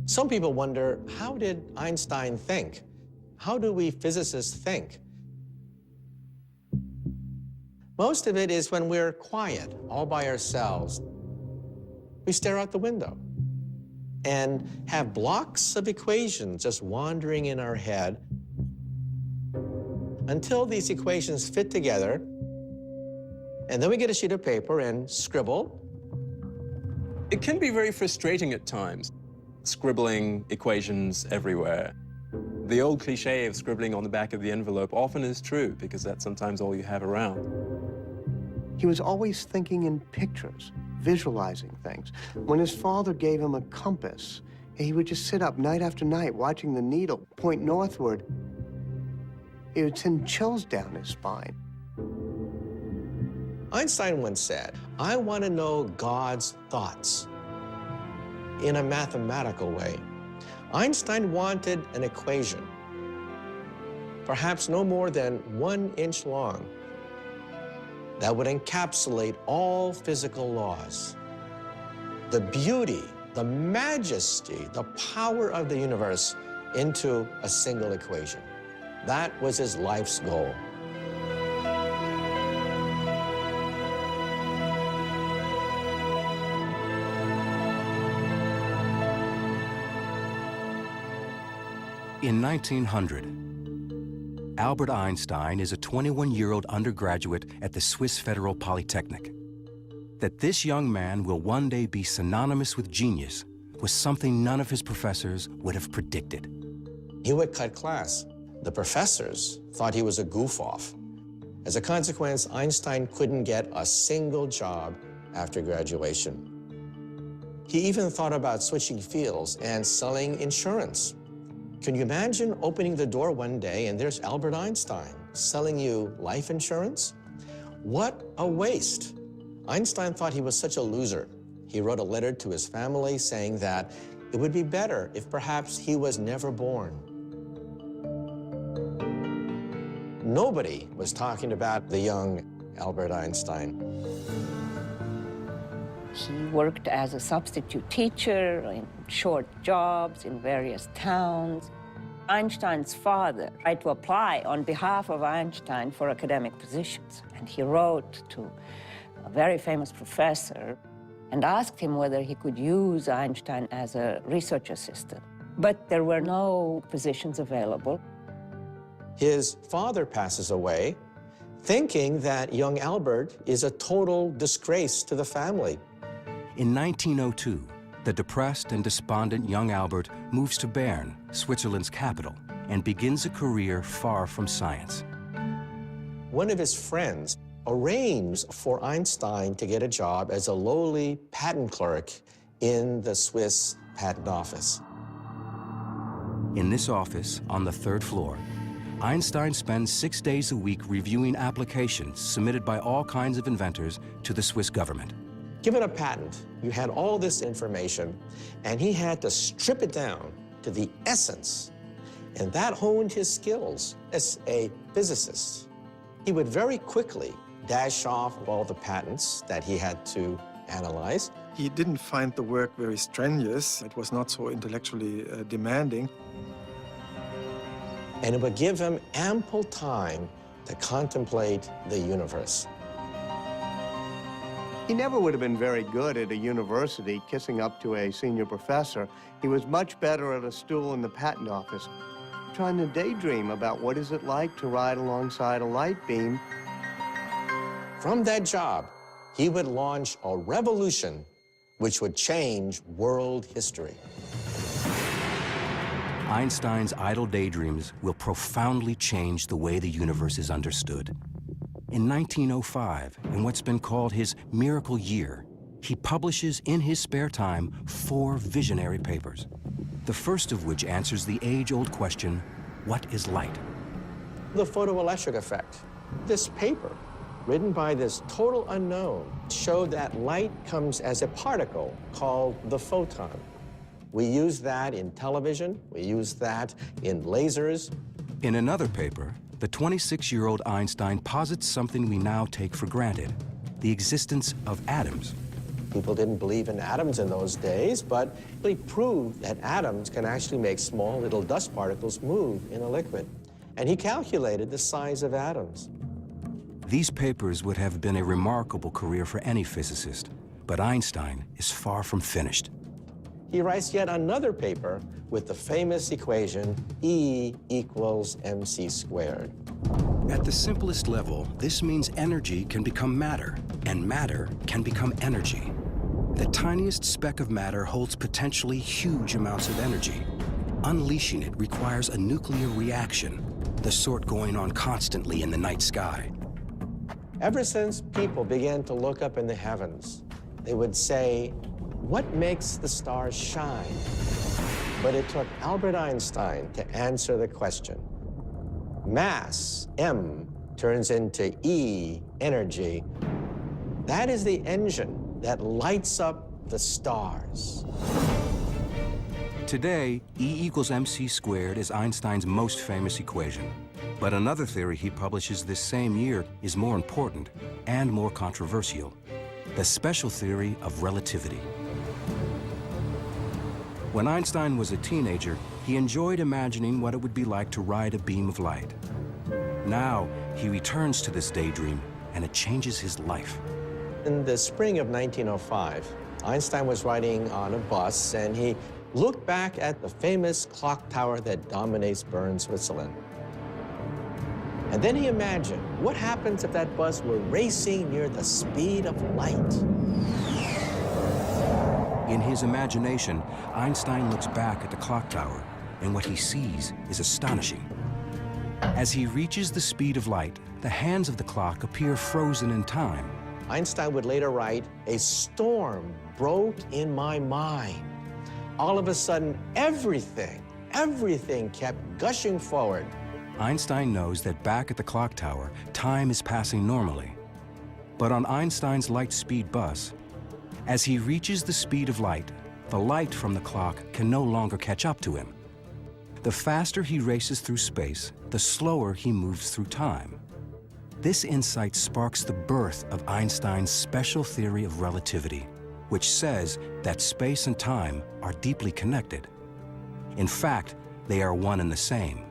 Some people wonder, how did Einstein think? How do we physicists think? Most of it is when we're quiet, all by ourselves. We stare out the window and have blocks of equations just wandering in our head until these equations fit together, and then we get a sheet of paper and scribble. It can be very frustrating at times, scribbling equations everywhere. The old cliche of scribbling on the back of the envelope often is true because that's sometimes all you have around. He was always thinking in pictures, visualizing things. When his father gave him a compass, he would just sit up night after night watching the needle point northward. It would send chills down his spine. Einstein once said, "I want to know God's thoughts in a mathematical way." Einstein wanted an equation, perhaps no more than 1 inch long, that would encapsulate all physical laws. The beauty, the majesty, the power of the universe into a single equation. That was his life's goal. In 1900, Albert Einstein is a 21-year-old undergraduate at the Swiss Federal Polytechnic. That this young man will one day be synonymous with genius was something none of his professors would have predicted. He would cut class. The professors thought he was a goof-off. As a consequence, Einstein couldn't get a single job after graduation. He even thought about switching fields and selling insurance. Can you imagine opening the door one day and there's Albert Einstein selling you life insurance? What a waste. Einstein thought he was such a loser. He wrote a letter to his family saying that it would be better if perhaps he was never born. Nobody was talking about the young Albert Einstein. He worked as a substitute teacher in short jobs in various towns. Einstein's father tried to apply on behalf of Einstein for academic positions. And he wrote to a very famous professor and asked him whether he could use Einstein as a research assistant. But there were no positions available. His father passes away, thinking that young Albert is a total disgrace to the family. In 1902, the depressed and despondent young Albert moves to Bern, Switzerland's capital, and begins a career far from science. One of his friends arranged for Einstein to get a job as a lowly patent clerk in the Swiss patent office. In this office, on the 3rd floor, Einstein spends 6 days a week reviewing applications submitted by all kinds of inventors to the Swiss government. Given a patent, you had all this information, and he had to strip it down to the essence, and that honed his skills as a physicist. He would very quickly dash off all the patents that he had to analyze. He didn't find the work very strenuous. It was not so intellectually demanding. And it would give him ample time to contemplate the universe. He never would have been very good at a university kissing up to a senior professor. He was much better at a stool in the patent office, trying to daydream about what is it like to ride alongside a light beam. From that job, he would launch a revolution which would change world history. Einstein's idle daydreams will profoundly change the way the universe is understood. In 1905, in what's been called his miracle year, he publishes in his spare time 4 visionary papers, the first of which answers the age-old question, what is light? The photoelectric effect. This paper, written by this total unknown, showed that light comes as a particle called the photon. We use that in television, we use that in lasers. In another paper, the 26-year-old Einstein posits something we now take for granted, the existence of atoms. People didn't believe in atoms in those days, but he proved that atoms can actually make small little dust particles move in a liquid. And he calculated the size of atoms. These papers would have been a remarkable career for any physicist, but Einstein is far from finished. He writes yet another paper with the famous equation E equals mc squared. At the simplest level, this means energy can become matter, and matter can become energy. The tiniest speck of matter holds potentially huge amounts of energy. Unleashing it requires a nuclear reaction, the sort going on constantly in the night sky. Ever since people began to look up in the heavens, they would say, what makes the stars shine? But it took Albert Einstein to answer the question. Mass, M, turns into E, energy. That is the engine that lights up the stars. Today, E equals mc squared is Einstein's most famous equation. But another theory he publishes this same year is more important and more controversial: the special theory of relativity. When Einstein was a teenager, he enjoyed imagining what it would be like to ride a beam of light. Now, he returns to this daydream, and it changes his life. In the spring of 1905, Einstein was riding on a bus, and he looked back at the famous clock tower that dominates Bern, Switzerland. And then he imagined, what happens if that bus were racing near the speed of light? In his imagination, Einstein looks back at the clock tower, and what he sees is astonishing. As he reaches the speed of light, the hands of the clock appear frozen in time. Einstein would later write, a storm broke in my mind. All of a sudden, everything kept gushing forward. Einstein knows that back at the clock tower, time is passing normally. But on Einstein's light-speed bus, as he reaches the speed of light, the light from the clock can no longer catch up to him. The faster he races through space, the slower he moves through time. This insight sparks the birth of Einstein's special theory of relativity, which says that space and time are deeply connected. In fact, they are one and the same,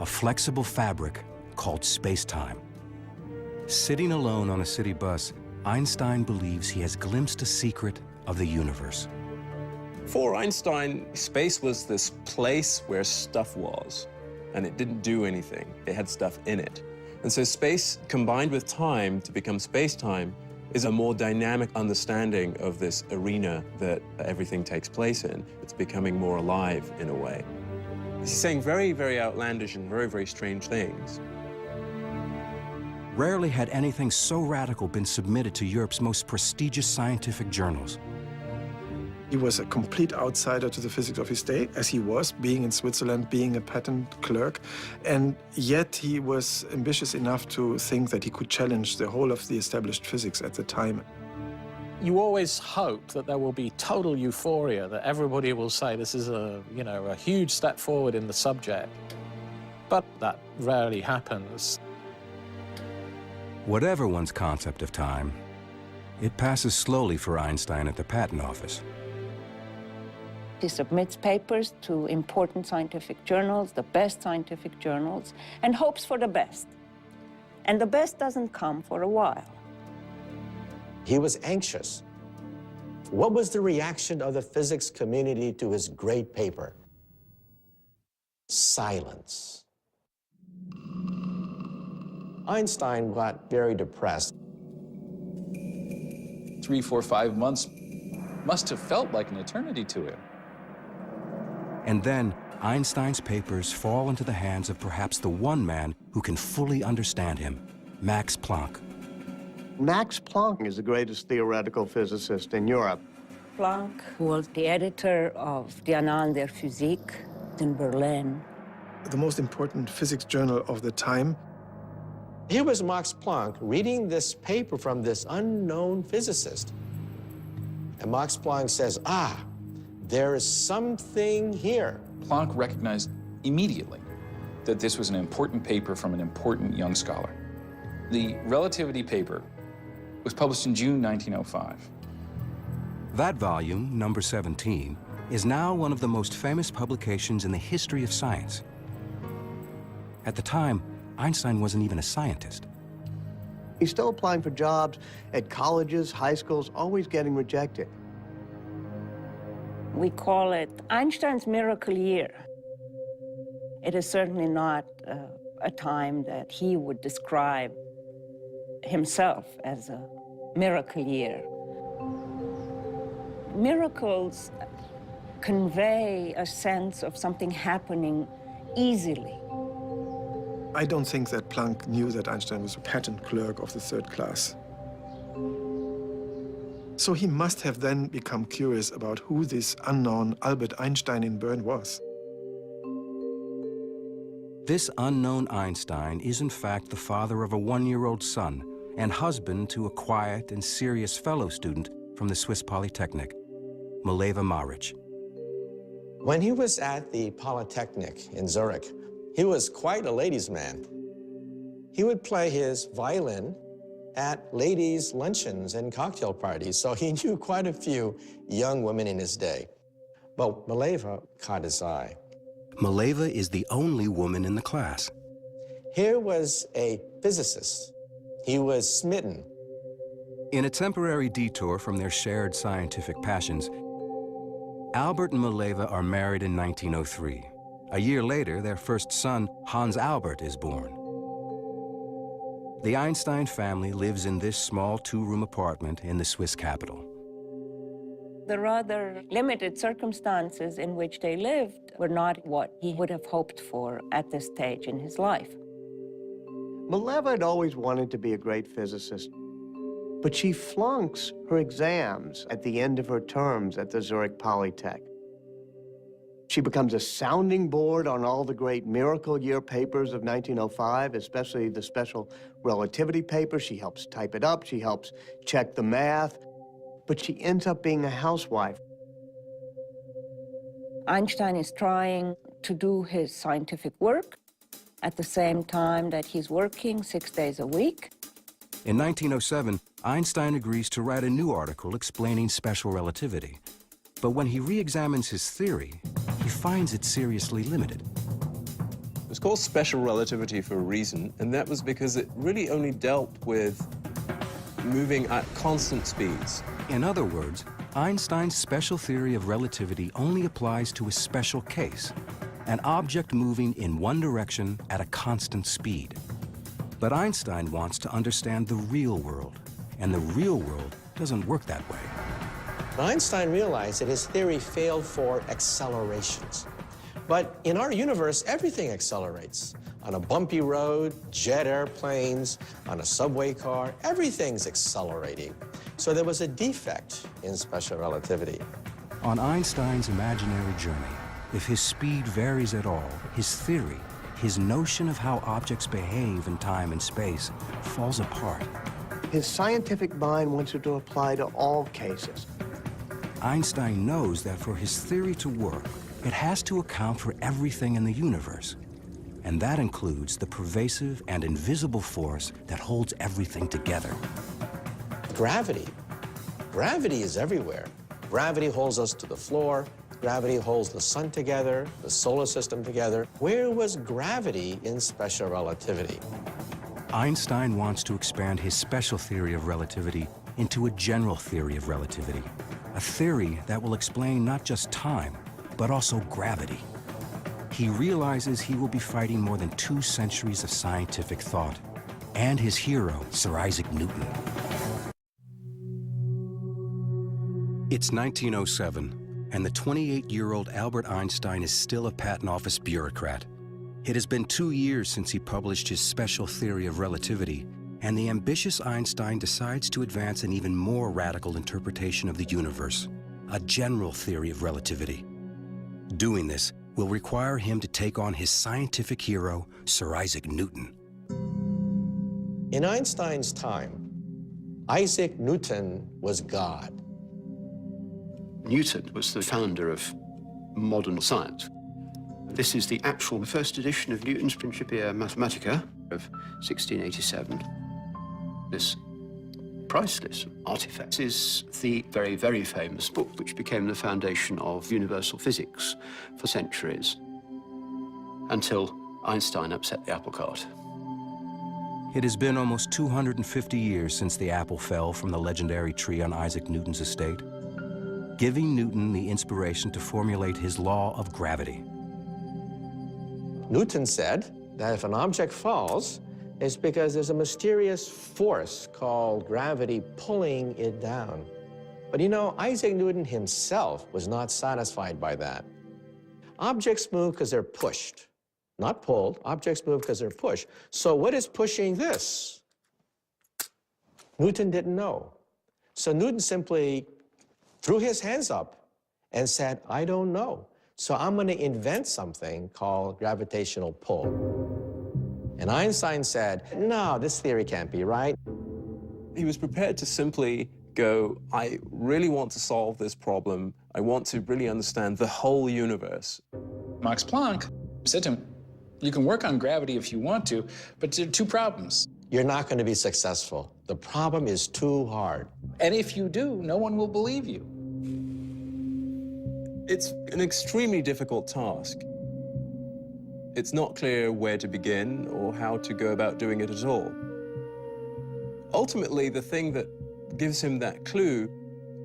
a flexible fabric called space-time. Sitting alone on a city bus, Einstein believes he has glimpsed a secret of the universe. For Einstein, space was this place where stuff was, and it didn't do anything. It had stuff in it. And so space combined with time to become space-time is a more dynamic understanding of this arena that everything takes place in. It's becoming more alive in a way. He's saying very, very outlandish and very, very strange things. Rarely had anything so radical been submitted to Europe's most prestigious scientific journals. He was a complete outsider to the physics of his day, as he was, being in Switzerland, being a patent clerk. And yet he was ambitious enough to think that he could challenge the whole of the established physics at the time. You always hope that there will be total euphoria, that everybody will say this is a huge step forward in the subject. But that rarely happens. Whatever one's concept of time, it passes slowly for Einstein at the patent office. He submits papers to important scientific journals, the best scientific journals, and hopes for the best. And the best doesn't come for a while. He was anxious. What was the reaction of the physics community to his great paper? Silence. Einstein got very depressed. 3, 4, 5 months must have felt like an eternity to him. And then Einstein's papers fall into the hands of perhaps the one man who can fully understand him, Max Planck. Max Planck is the greatest theoretical physicist in Europe. Planck was the editor of the Annalen der Physik in Berlin. The most important physics journal of the time. Here was Max Planck reading this paper from this unknown physicist. And Max Planck says, there is something here. Planck recognized immediately that this was an important paper from an important young scholar. The relativity paper was published in June 1905. That volume, number 17, is now one of the most famous publications in the history of science. At the time, Einstein wasn't even a scientist. He's still applying for jobs at colleges, high schools, always getting rejected. We call it Einstein's miracle year. It is certainly not a time that he would describe himself as a miracle year. Miracles convey a sense of something happening easily. I don't think that Planck knew that Einstein was a patent clerk of the third class. So he must have then become curious about who this unknown Albert Einstein in Bern was. This unknown Einstein is in fact the father of a 1-year-old son and husband to a quiet and serious fellow student from the Swiss Polytechnic, Mileva Maric. When he was at the Polytechnic in Zurich, he was quite a ladies' man. He would play his violin at ladies' luncheons and cocktail parties, so he knew quite a few young women in his day. But Mileva caught his eye. Mileva is the only woman in the class. Here was a physicist. He was smitten. In a temporary detour from their shared scientific passions, Albert and Mileva are married in 1903. A year later, their first son, Hans Albert, is born. The Einstein family lives in this small 2-room apartment in the Swiss capital. The rather limited circumstances in which they lived were not what he would have hoped for at this stage in his life. Mileva had always wanted to be a great physicist, but she flunks her exams at the end of her terms at the Zurich Polytech. She becomes a sounding board on all the great miracle year papers of 1905, especially the special relativity paper. She helps type it up, she helps check the math, but she ends up being a housewife. Einstein is trying to do his scientific work at the same time that he's working 6 days a week. In 1907, Einstein agrees to write a new article explaining special relativity. But when he re-examines his theory, he finds it seriously limited. It was called special relativity for a reason, and that was because it really only dealt with moving at constant speeds. In other words, Einstein's special theory of relativity only applies to a special case, an object moving in one direction at a constant speed. But Einstein wants to understand the real world, and the real world doesn't work that way. Einstein realized that his theory failed for accelerations. But in our universe, everything accelerates. On a bumpy road, jet airplanes, on a subway car, everything's accelerating. So there was a defect in special relativity. On Einstein's imaginary journey, if his speed varies at all, his theory, his notion of how objects behave in time and space, falls apart. His scientific mind wants it to apply to all cases. Einstein knows that for his theory to work, it has to account for everything in the universe. And that includes the pervasive and invisible force that holds everything together. Gravity. Gravity is everywhere. Gravity holds us to the floor. Gravity holds the sun together, the solar system together. Where was gravity in special relativity? Einstein wants to expand his special theory of relativity into a general theory of relativity, a theory that will explain not just time, but also gravity. He realizes he will be fighting more than 2 centuries of scientific thought, and his hero, Sir Isaac Newton. It's 1907, and the 28-year-old Albert Einstein is still a patent office bureaucrat. It has been 2 years since he published his special theory of relativity, and the ambitious Einstein decides to advance an even more radical interpretation of the universe, a general theory of relativity. Doing this will require him to take on his scientific hero, Sir Isaac Newton. In Einstein's time, Isaac Newton was God. Newton was the founder of modern science. This is the actual first edition of Newton's Principia Mathematica of 1687. This priceless artifacts is the very, very famous book which became the foundation of universal physics for centuries, until Einstein upset the apple cart. It has been almost 250 years since the apple fell from the legendary tree on Isaac Newton's estate, giving Newton the inspiration to formulate his law of gravity. Newton said that if an object falls, it's because there's a mysterious force called gravity pulling it down. But you know, Isaac Newton himself was not satisfied by that. Objects move because they're pushed, not pulled. Objects move because they're pushed. So what is pushing this? Newton didn't know. So Newton simply threw his hands up and said, I don't know. So I'm going to invent something called gravitational pull. And Einstein said, no, this theory can't be right. He was prepared to simply go, I really want to solve this problem. I want to really understand the whole universe. Max Planck said to him, you can work on gravity if you want to, but there are two problems. You're not going to be successful. The problem is too hard. And if you do, no one will believe you. It's an extremely difficult task. It's not clear where to begin or how to go about doing it at all. Ultimately, the thing that gives him that clue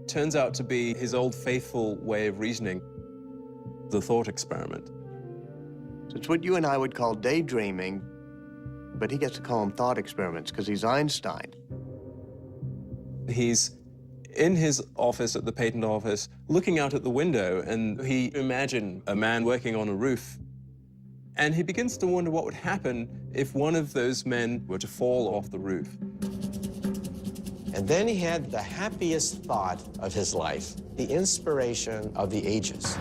turns out to be his old faithful way of reasoning, the thought experiment. So it's what you and I would call daydreaming, but he gets to call them thought experiments because he's Einstein. He's in his office at the patent office, looking out at the window, and he imagined a man working on a roof. And he begins to wonder what would happen if one of those men were to fall off the roof. And then he had the happiest thought of his life, the inspiration of the ages.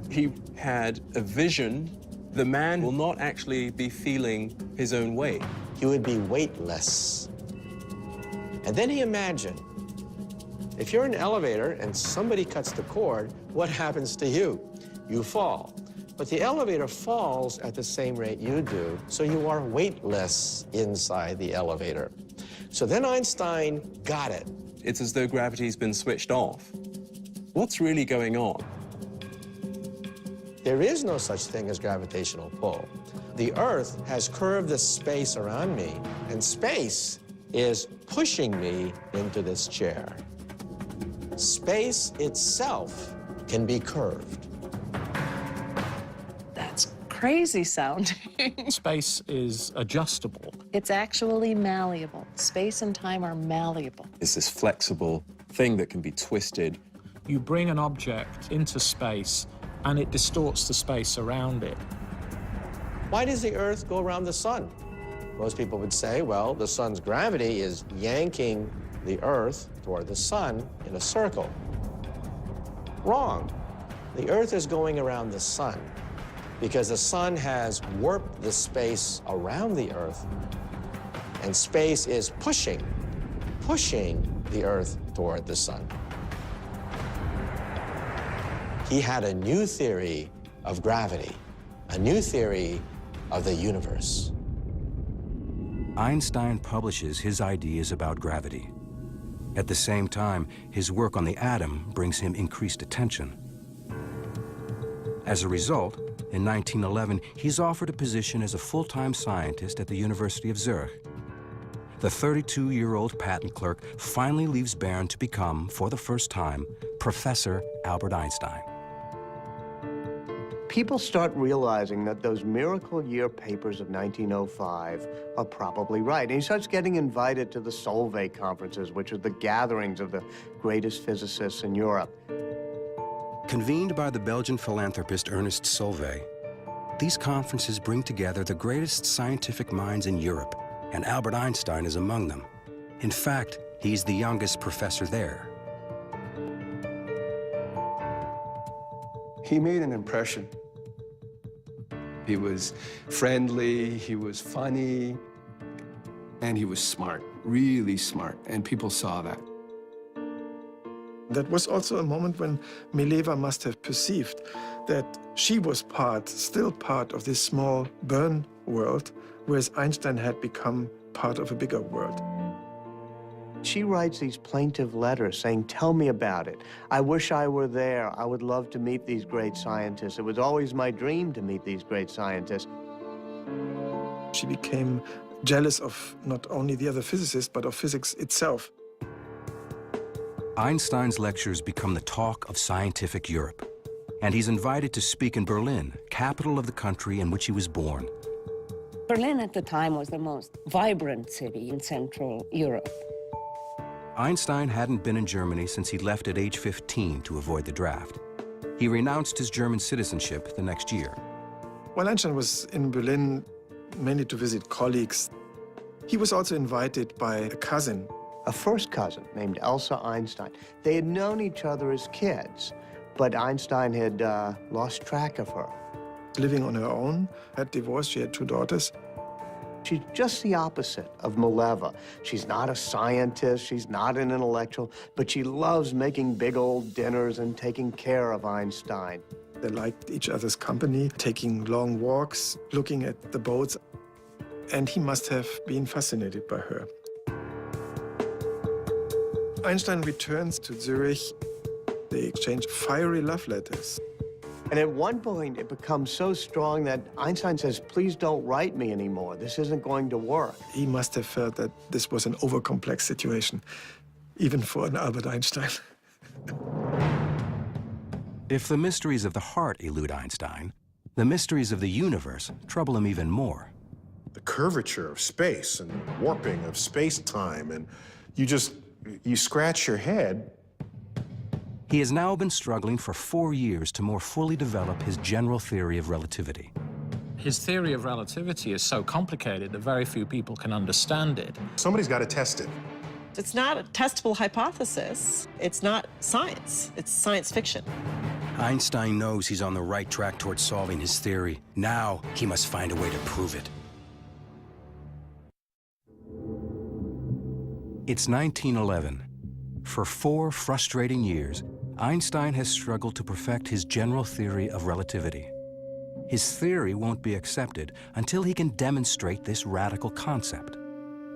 He had a vision. The man will not actually be feeling his own weight. He would be weightless. And then he imagined, if you're in an elevator and somebody cuts the cord, what happens to you? You fall. But the elevator falls at the same rate you do, so you are weightless inside the elevator. So then Einstein got it. It's as though gravity's been switched off. What's really going on? There is no such thing as gravitational pull. The Earth has curved the space around me, and space is pushing me into this chair. Space itself can be curved. That's crazy sounding. Space is adjustable. It's actually malleable. Space and time are malleable. It's this flexible thing that can be twisted. You bring an object into space, and it distorts the space around it. Why does the Earth go around the sun? Most people would say, well, the sun's gravity is yanking the Earth toward the sun in a circle. Wrong. The Earth is going around the sun because the sun has warped the space around the Earth, and space is pushing the Earth toward the sun. He had a new theory of gravity, a new theory of the universe. Einstein publishes his ideas about gravity. At the same time, his work on the atom brings him increased attention. As a result, in 1911, he's offered a position as a full-time scientist at the University of Zurich. The 32-year-old patent clerk finally leaves Bern to become, for the first time, Professor Albert Einstein. People start realizing that those miracle year papers of 1905 are probably right. And he starts getting invited to the Solvay conferences, which are the gatherings of the greatest physicists in Europe. Convened by the Belgian philanthropist Ernest Solvay, these conferences bring together the greatest scientific minds in Europe, and Albert Einstein is among them. In fact, he's the youngest professor there. He made an impression. He was friendly, he was funny, and he was smart, really smart, and people saw that. That was also a moment when Mileva must have perceived that she was still part of this small Bern world, whereas Einstein had become part of a bigger world. She writes these plaintive letters saying, tell me about it. I wish I were there. I would love to meet these great scientists. It was always my dream to meet these great scientists. She became jealous of not only the other physicists, but of physics itself. Einstein's lectures become the talk of scientific Europe, and he's invited to speak in Berlin, capital of the country in which he was born. Berlin at the time was the most vibrant city in Central Europe. Einstein hadn't been in Germany since he left at age 15 to avoid the draft. He renounced his German citizenship the next year. While Einstein was in Berlin mainly to visit colleagues, he was also invited by a cousin. A first cousin named Elsa Einstein. They had known each other as kids, but Einstein had lost track of her. Living on her own, had divorced, she had 2 daughters. She's just the opposite of Mileva. She's not a scientist, she's not an intellectual, but she loves making big old dinners and taking care of Einstein. They liked each other's company, taking long walks, looking at the boats, and he must have been fascinated by her. Einstein returns to Zurich. They exchange fiery love letters. And at one point, it becomes so strong that Einstein says, please don't write me anymore. This isn't going to work. He must have felt that this was an overcomplex situation, even for an Albert Einstein. If the mysteries of the heart elude Einstein, the mysteries of the universe trouble him even more. The curvature of space and warping of space-time, and you scratch your head. He has now been struggling for 4 years to more fully develop his general theory of relativity. His theory of relativity is so complicated that very few people can understand it. Somebody's got to test it. It's not a testable hypothesis. It's not science. It's science fiction. Einstein knows he's on the right track towards solving his theory. Now he must find a way to prove it. It's 1911. For 4 frustrating years, Einstein has struggled to perfect his general theory of relativity. His theory won't be accepted until he can demonstrate this radical concept.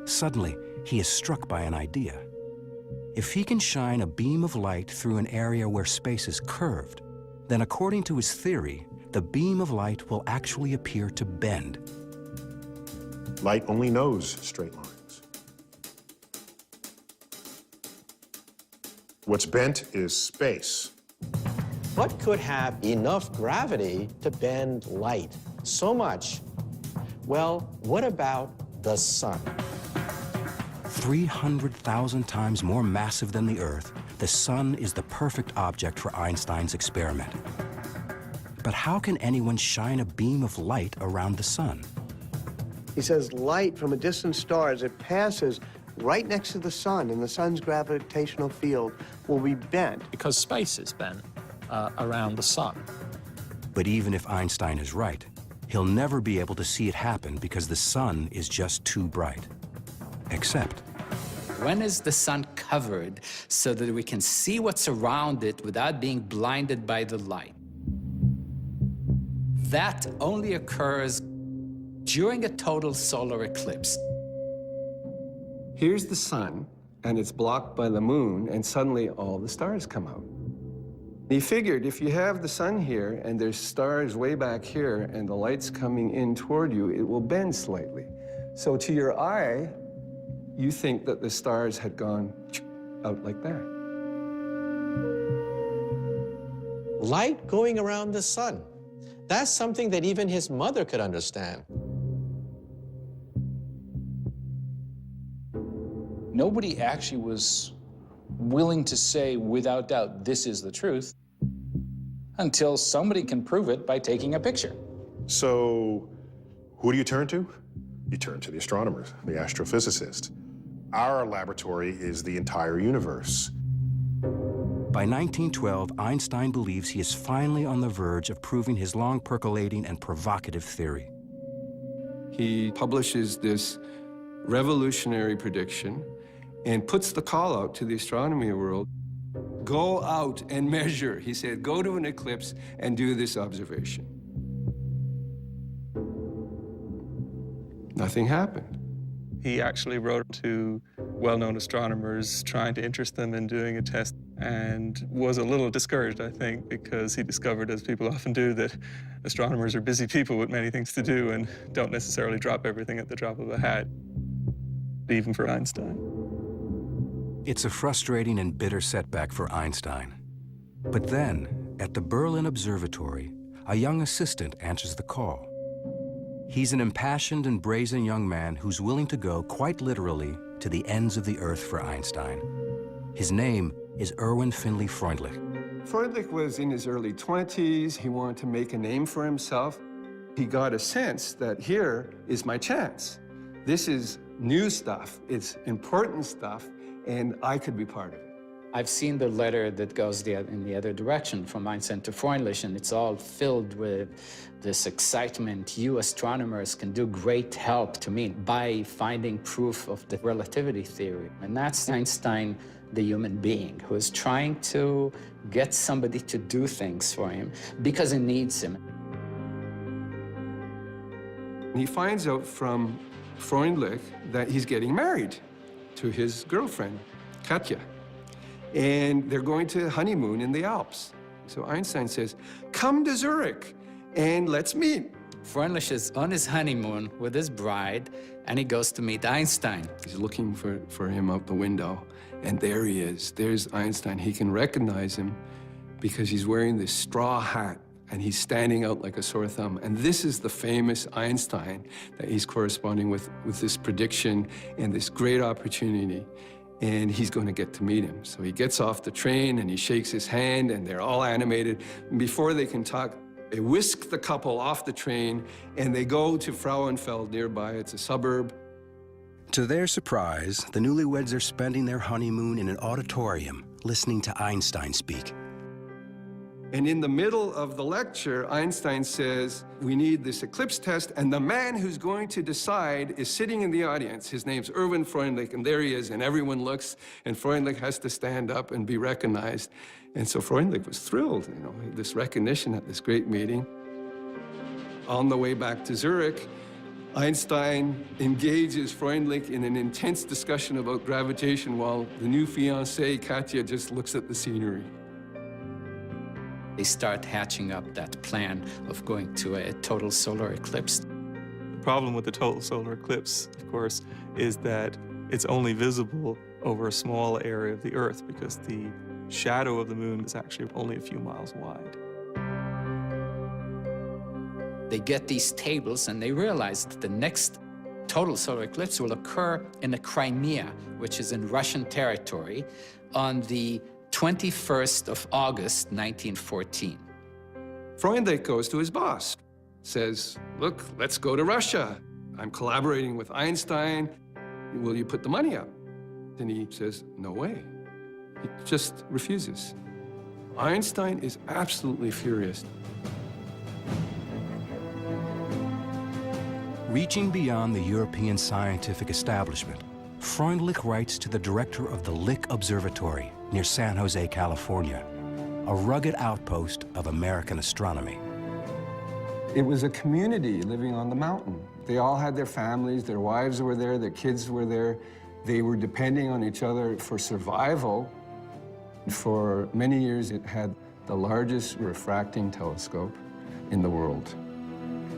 Suddenly, he is struck by an idea. If he can shine a beam of light through an area where space is curved, then according to his theory, the beam of light will actually appear to bend. Light only knows straight lines. What's bent is space. What could have enough gravity to bend light so much? Well, what about the sun? 300,000 times more massive than the Earth, the sun is the perfect object for Einstein's experiment. But how can anyone shine a beam of light around the sun? He says light from a distant star, as it passes right next to the sun, and the sun's gravitational field will be bent. Because space is bent around the sun. But even if Einstein is right, he'll never be able to see it happen because the sun is just too bright. Except, when is the sun covered so that we can see what's around it without being blinded by the light? That only occurs during a total solar eclipse. Here's the sun, and it's blocked by the moon, and suddenly all the stars come out. He figured if you have the sun here, and there's stars way back here, and the light's coming in toward you, it will bend slightly. So to your eye, you think that the stars had gone out like that. Light going around the sun. That's something that even his mother could understand. Nobody actually was willing to say without doubt, this is the truth, until somebody can prove it by taking a picture. So who do you turn to? You turn to the astronomers, the astrophysicists. Our laboratory is the entire universe. by 1912, Einstein believes he is finally on the verge of proving his long percolating and provocative theory. He publishes this revolutionary prediction and puts the call out to the astronomy world. Go out and measure. He said, go to an eclipse and do this observation. Nothing happened. He actually wrote to well-known astronomers trying to interest them in doing a test, and was a little discouraged, I think, because he discovered, as people often do, that astronomers are busy people with many things to do and don't necessarily drop everything at the drop of a hat, even for Einstein. It's a frustrating and bitter setback for Einstein. But then, at the Berlin Observatory, a young assistant answers the call. He's an impassioned and brazen young man who's willing to go, quite literally, to the ends of the earth for Einstein. His name is Erwin Finley Freundlich. Freundlich was in his early 20s. He wanted to make a name for himself. He got a sense that here is my chance. This is new stuff, it's important stuff, and I could be part of it. I've seen the letter that goes in the other direction from Einstein to Freundlich, and it's all filled with this excitement. You astronomers can do great help to me by finding proof of the relativity theory. And that's Einstein, the human being, who is trying to get somebody to do things for him because he needs him. He finds out from Freundlich that he's getting married to his girlfriend, Katja. And they're going to honeymoon in the Alps. So Einstein says, come to Zurich and let's meet. Freundlich is on his honeymoon with his bride, and he goes to meet Einstein. He's looking for him out the window, and there he is. There's Einstein. He can recognize him because he's wearing this straw hat, and he's standing out like a sore thumb. And this is the famous Einstein that he's corresponding with this prediction and this great opportunity. And he's going to get to meet him. So he gets off the train and he shakes his hand and they're all animated. And before they can talk, they whisk the couple off the train and they go to Frauenfeld nearby. It's a suburb. To their surprise, the newlyweds are spending their honeymoon in an auditorium, listening to Einstein speak. And in the middle of the lecture, Einstein says, we need this eclipse test, and the man who's going to decide is sitting in the audience. His name's Erwin Freundlich, and there he is, and everyone looks, and Freundlich has to stand up and be recognized. And so Freundlich was thrilled, you know, this recognition at this great meeting. On the way back to Zurich, Einstein engages Freundlich in an intense discussion about gravitation while the new fiancée, Katja, just looks at the scenery. They start hatching up that plan of going to a total solar eclipse. The problem with the total solar eclipse, of course, is that it's only visible over a small area of the Earth because the shadow of the moon is actually only a few miles wide. They get these tables and they realize that the next total solar eclipse will occur in the Crimea, which is in Russian territory, on the 21st of August, 1914. Freundlich goes to his boss, says, look, let's go to Russia. I'm collaborating with Einstein. Will you put the money up? And he says, no way. He just refuses. Einstein is absolutely furious. Reaching beyond the European scientific establishment, Freundlich writes to the director of the Lick Observatory near San Jose, California, a rugged outpost of American astronomy. It was a community living on the mountain. They all had their families, their wives were there, their kids were there. They were depending on each other for survival. For many years, it had the largest refracting telescope in the world.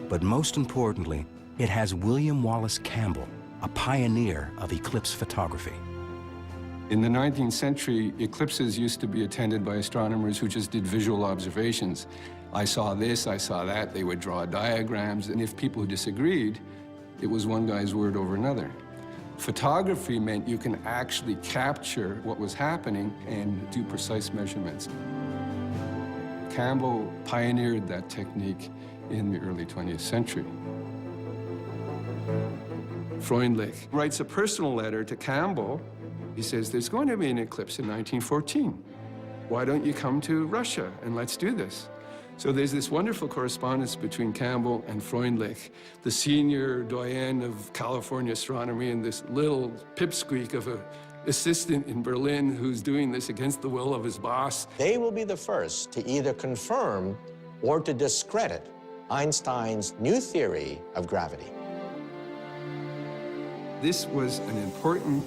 But most importantly, it has William Wallace Campbell, a pioneer of eclipse photography. In the 19th century, eclipses used to be attended by astronomers who just did visual observations. I saw this, I saw that. They would draw diagrams, and if people disagreed, it was one guy's word over another. Photography meant you can actually capture what was happening and do precise measurements. Campbell pioneered that technique in the early 20th century. Freundlich writes a personal letter to Campbell. He says, there's going to be an eclipse in 1914. Why don't you come to Russia and let's do this? So there's this wonderful correspondence between Campbell and Freundlich, the senior doyen of California astronomy and this little pipsqueak of an assistant in Berlin who's doing this against the will of his boss. They will be the first to either confirm or to discredit Einstein's new theory of gravity. This was an important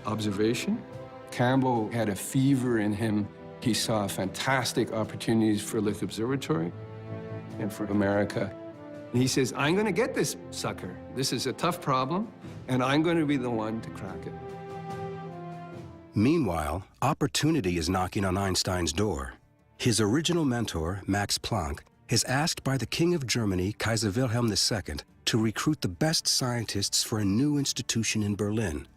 observation. Campbell had a fever in him. He saw fantastic opportunities for Lick Observatory and for America. And he says, I'm going to get this sucker. This is a tough problem, and I'm going to be the one to crack it. Meanwhile, opportunity is knocking on Einstein's door. His original mentor, Max Planck, is asked by the King of Germany, Kaiser Wilhelm II, to recruit the best scientists for a new institution in Berlin.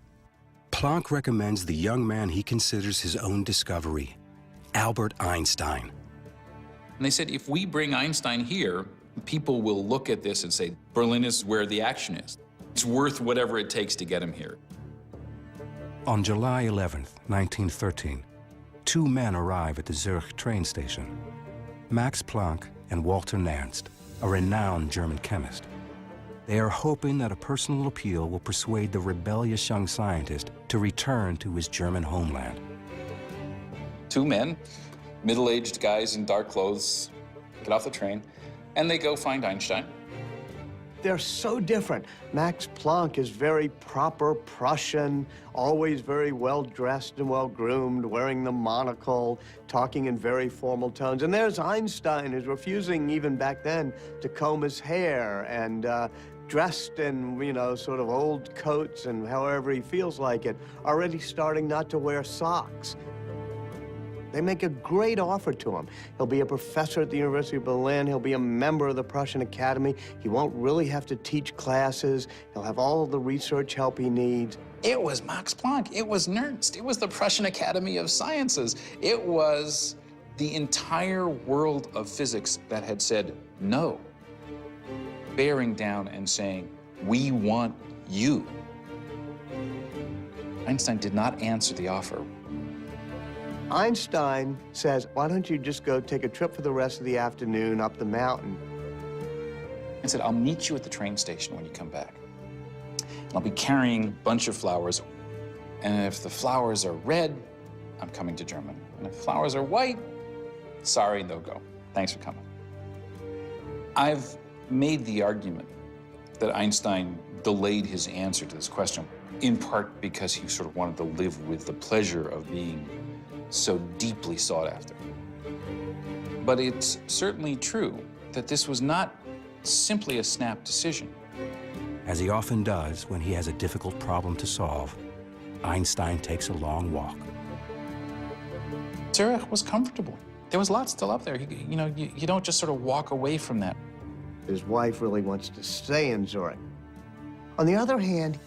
Planck recommends the young man he considers his own discovery, Albert Einstein. And they said, if we bring Einstein here, people will look at this and say, Berlin is where the action is. It's worth whatever it takes to get him here. On July 11, 1913, two men arrive at the Zurich train station, Max Planck and Walter Nernst, a renowned German chemist. They are hoping that a personal appeal will persuade the rebellious young scientist to return to his German homeland. Two men, middle-aged guys in dark clothes, get off the train, and they go find Einstein. They're so different. Max Planck is very proper Prussian, always very well-dressed and well-groomed, wearing the monocle, talking in very formal tones. And there's Einstein, who's refusing, even back then, to comb his hair and dressed in, you know, sort of old coats and however he feels like it, already starting not to wear socks. They make a great offer to him. He'll be a professor at the University of Berlin. He'll be a member of the Prussian Academy. He won't really have to teach classes. He'll have all of the research help he needs. It was Max Planck. It was Nernst. It was the Prussian Academy of Sciences. It was the entire world of physics that had said no, bearing down and saying, we want you. Einstein did not answer the offer. Einstein says, why don't you just go take a trip for the rest of the afternoon up the mountain? And said, I'll meet you at the train station when you come back. And I'll be carrying a bunch of flowers. And if the flowers are red, I'm coming to Germany. And if flowers are white, sorry, no go. Thanks for coming. I've made the argument that Einstein delayed his answer to this question, in part because he sort of wanted to live with the pleasure of being so deeply sought after. But it's certainly true that this was not simply a snap decision. As he often does when he has a difficult problem to solve, Einstein takes a long walk. Zurich was comfortable. There was lots to love there. You don't just sort of walk away from that. His wife really wants to stay in Zurich. On the other hand,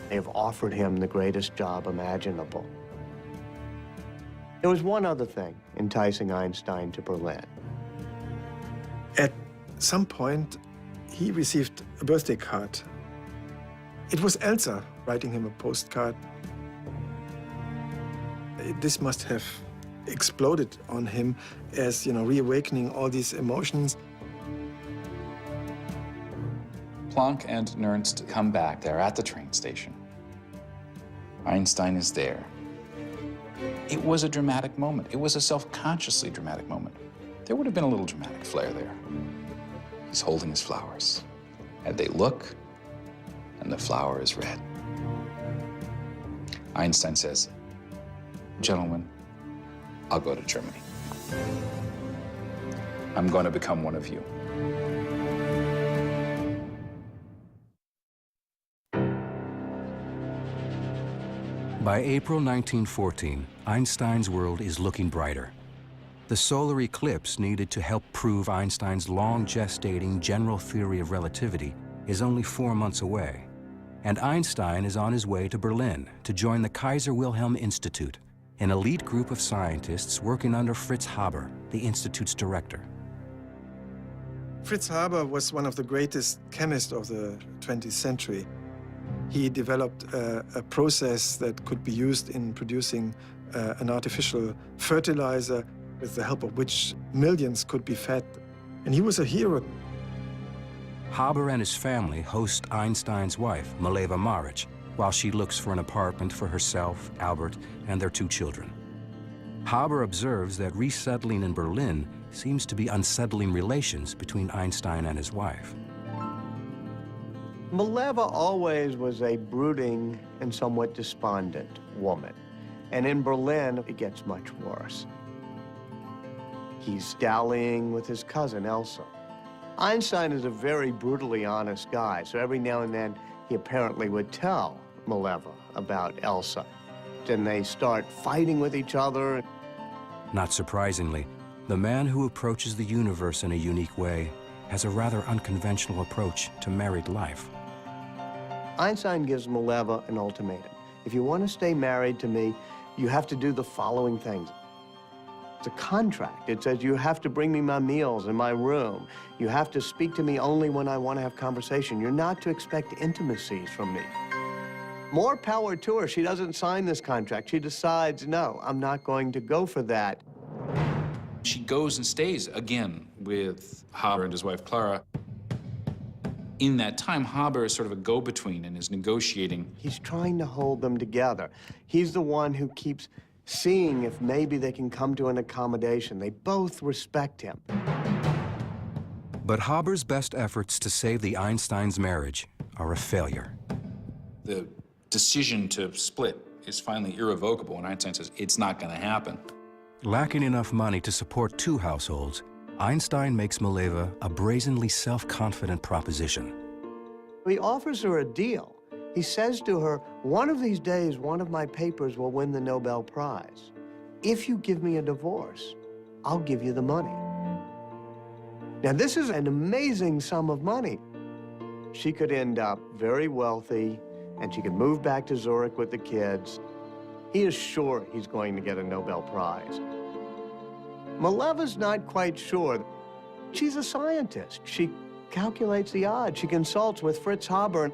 they've offered him the greatest job imaginable. There was one other thing enticing Einstein to Berlin. At some point, he received a birthday card. It was Elsa writing him a postcard. This must have exploded on him as, reawakening all these emotions. Planck and Nernst come back. They're at the train station. Einstein is there. It was a dramatic moment. It was a self-consciously dramatic moment. There would have been a little dramatic flair there. He's holding his flowers, and they look, and the flower is red. Einstein says, gentlemen, I'll go to Germany. I'm going to become one of you. By April 1914, Einstein's world is looking brighter. The solar eclipse needed to help prove Einstein's long-gestating general theory of relativity is only 4 months away, and Einstein is on his way to Berlin to join the Kaiser Wilhelm Institute, an elite group of scientists working under Fritz Haber, the institute's director. Fritz Haber was one of the greatest chemists of the 20th century. He developed a process that could be used in producing an artificial fertilizer with the help of which millions could be fed. And he was a hero. Haber and his family host Einstein's wife, Mileva Maric, while she looks for an apartment for herself, Albert, and their 2 children. Haber observes that resettling in Berlin seems to be unsettling relations between Einstein and his wife. Mileva always was a brooding and somewhat despondent woman. And in Berlin, it gets much worse. He's dallying with his cousin, Elsa. Einstein is a very brutally honest guy, so every now and then he apparently would tell Mileva about Elsa. Then they start fighting with each other. Not surprisingly, the man who approaches the universe in a unique way has a rather unconventional approach to married life. Einstein gives Mileva an ultimatum. If you want to stay married to me, you have to do the following things. It's a contract. It says you have to bring me my meals in my room. You have to speak to me only when I want to have conversation. You're not to expect intimacies from me. More power to her. She doesn't sign this contract. She decides, no, I'm not going to go for that. She goes and stays again with Haber and his wife Clara. In that time, Haber is sort of a go-between and is negotiating. He's trying to hold them together. He's the one who keeps seeing if maybe they can come to an accommodation. They both respect him. But Haber's best efforts to save the Einsteins' marriage are a failure. The decision to split is finally irrevocable, and Einstein says it's not going to happen. Lacking enough money to support two households, Einstein makes Mileva a brazenly self-confident proposition. He offers her a deal. He says to her, one of these days, one of my papers will win the Nobel Prize. If you give me a divorce, I'll give you the money. Now, this is an amazing sum of money. She could end up very wealthy, and she could move back to Zurich with the kids. He is sure he's going to get a Nobel Prize. Mileva's not quite sure. She's a scientist. She calculates the odds. She consults with Fritz Haber.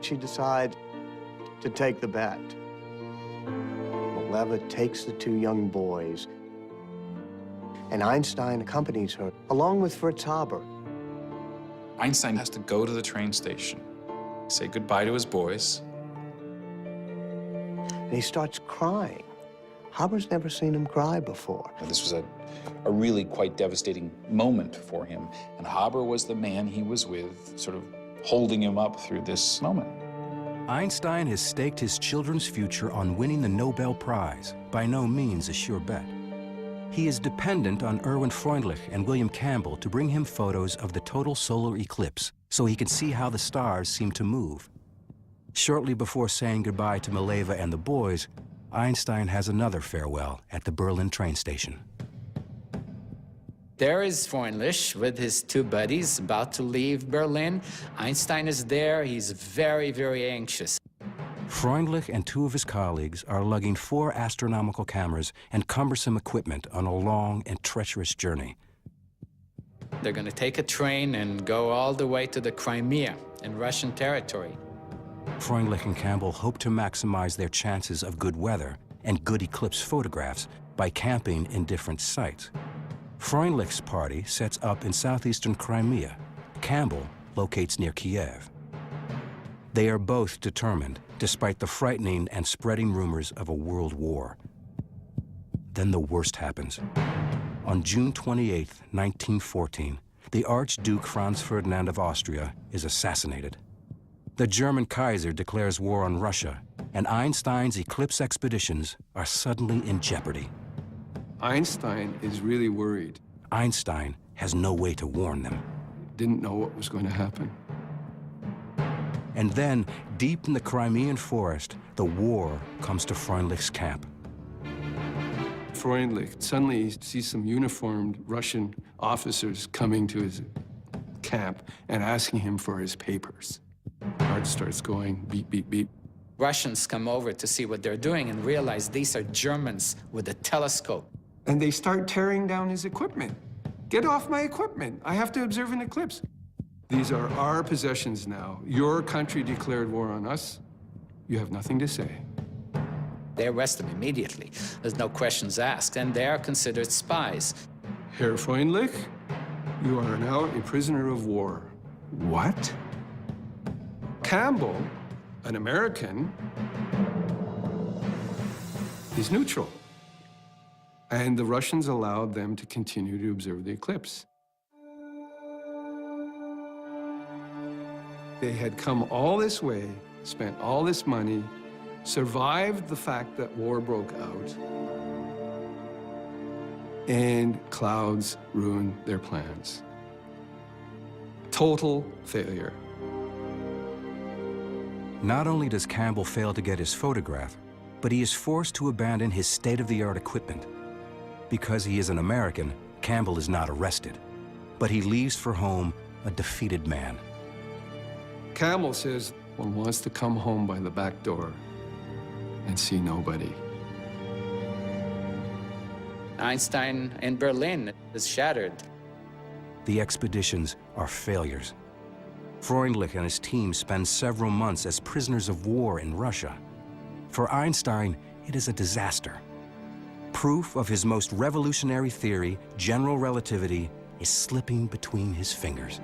She decides to take the bet. Mileva takes the two young boys, and Einstein accompanies her, along with Fritz Haber. Einstein has to go to the train station, say goodbye to his boys. And he starts crying. Haber's never seen him cry before. This was a really quite devastating moment for him, and Haber was the man he was with, sort of holding him up through this moment. Einstein has staked his children's future on winning the Nobel Prize, by no means a sure bet. He is dependent on Erwin Freundlich and William Campbell to bring him photos of the total solar eclipse so he can see how the stars seem to move. Shortly before saying goodbye to Mileva and the boys, Einstein has another farewell at the Berlin train station. There is Freundlich with his two buddies about to leave Berlin. Einstein is there. He's very, very anxious. Freundlich and two of his colleagues are lugging 4 astronomical cameras and cumbersome equipment on a long and treacherous journey. They're going to take a train and go all the way to the Crimea in Russian territory. Freundlich and Campbell hope to maximize their chances of good weather and good eclipse photographs by camping in different sites. Freundlich's party sets up in southeastern Crimea. Campbell locates near Kiev. They are both determined, despite the frightening and spreading rumors of a world war. Then the worst happens. On June 28, 1914, the Archduke Franz Ferdinand of Austria is assassinated. The German Kaiser declares war on Russia, and Einstein's eclipse expeditions are suddenly in jeopardy. Einstein is really worried. Einstein has no way to warn them. Didn't know what was going to happen. And then, deep in the Crimean forest, the war comes to Freundlich's camp. Freundlich suddenly sees some uniformed Russian officers coming to his camp and asking him for his papers. Heart starts going, beep, beep, beep. Russians come over to see what they're doing and realize these are Germans with a telescope. And they start tearing down his equipment. Get off my equipment. I have to observe an eclipse. These are our possessions now. Your country declared war on us. You have nothing to say. They arrest them immediately. There's no questions asked, and they are considered spies. Herr Freundlich, you are now a prisoner of war. What? Campbell, an American, is neutral. And the Russians allowed them to continue to observe the eclipse. They had come all this way, spent all this money, survived the fact that war broke out, and clouds ruined their plans. Total failure. Not only does Campbell fail to get his photograph, but he is forced to abandon his state-of-the-art equipment. Because he is an American, Campbell is not arrested, but he leaves for home a defeated man. Campbell says one wants to come home by the back door and see nobody. Einstein in Berlin is shattered. The expeditions are failures. Freundlich and his team spend several months as prisoners of war in Russia. For Einstein, it is a disaster. Proof of his most revolutionary theory, general relativity, is slipping between his fingers.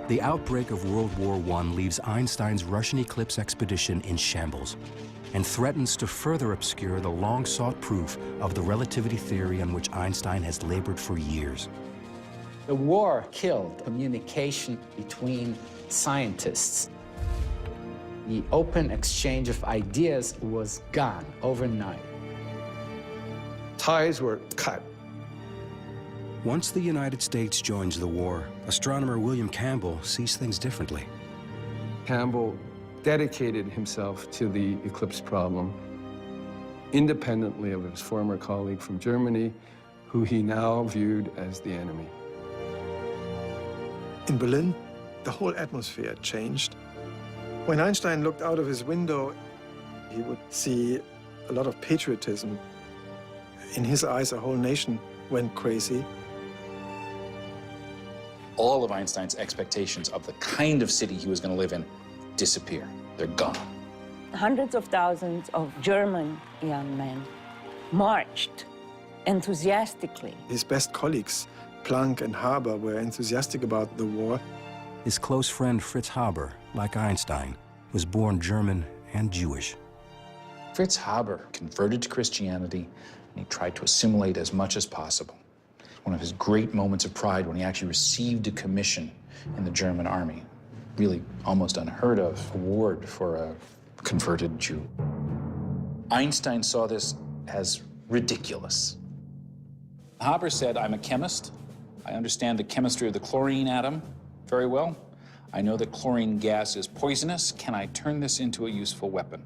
The outbreak of World War I leaves Einstein's Russian eclipse expedition in shambles and threatens to further obscure the long-sought proof of the relativity theory on which Einstein has labored for years. The war killed communication between scientists. The open exchange of ideas was gone overnight. Ties were cut. Once the United States joins the war, astronomer William Campbell sees things differently. Campbell dedicated himself to the eclipse problem, independently of his former colleague from Germany, who he now viewed as the enemy. In Berlin, the whole atmosphere changed. When Einstein looked out of his window, he would see a lot of patriotism. In his eyes, a whole nation went crazy. All of Einstein's expectations of the kind of city he was going to live in disappear. They're gone. Hundreds of thousands of German young men marched enthusiastically. His best colleagues, Planck and Haber, were enthusiastic about the war. His close friend Fritz Haber, like Einstein, was born German and Jewish. Fritz Haber converted to Christianity, and he tried to assimilate as much as possible. One of his great moments of pride when he actually received a commission in the German army. Really almost unheard of award for a converted Jew. Einstein saw this as ridiculous. Haber said, I'm a chemist. I understand the chemistry of the chlorine atom very well. I know that chlorine gas is poisonous. Can I turn this into a useful weapon?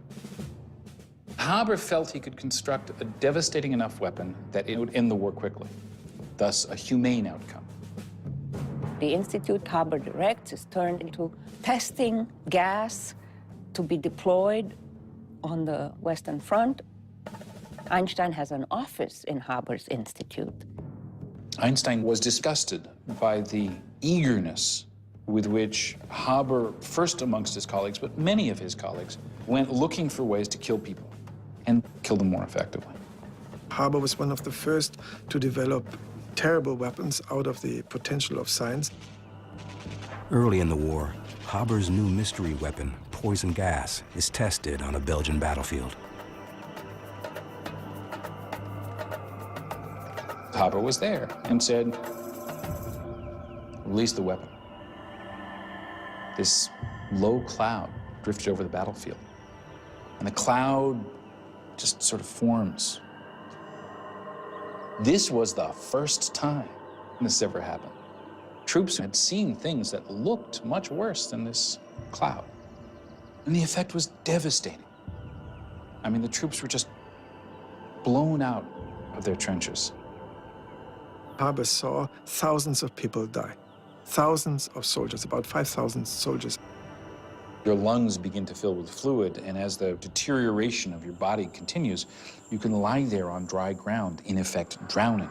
Haber felt he could construct a devastating enough weapon that it would end the war quickly, thus a humane outcome. The institute Haber directs is turned into testing gas to be deployed on the Western Front. Einstein has an office in Haber's institute. Einstein was disgusted by the eagerness with which Haber, first amongst his colleagues, but many of his colleagues, went looking for ways to kill people and kill them more effectively. Haber was one of the first to develop terrible weapons out of the potential of science. Early in the war, Haber's new mystery weapon, poison gas, is tested on a Belgian battlefield. Haber was there and said, release the weapon. This low cloud drifted over the battlefield, and the cloud just sort of forms. This was the first time this ever happened. Troops had seen things that looked much worse than this cloud, and the effect was devastating. I mean, the troops were just blown out of their trenches. Haber saw thousands of people die, thousands of soldiers, about 5,000 soldiers. Your lungs begin to fill with fluid, and as the deterioration of your body continues, you can lie there on dry ground, in effect drowning.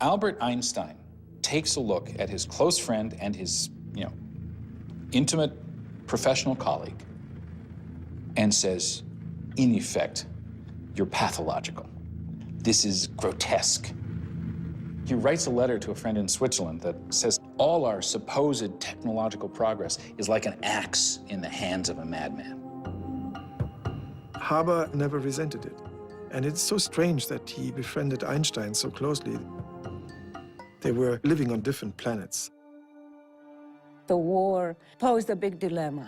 Albert Einstein takes a look at his close friend and his, intimate professional colleague and says, in effect, you're pathological. This is grotesque. He writes a letter to a friend in Switzerland that says, all our supposed technological progress is like an axe in the hands of a madman. Haber never resented it. And it's so strange that he befriended Einstein so closely. They were living on different planets. The war posed a big dilemma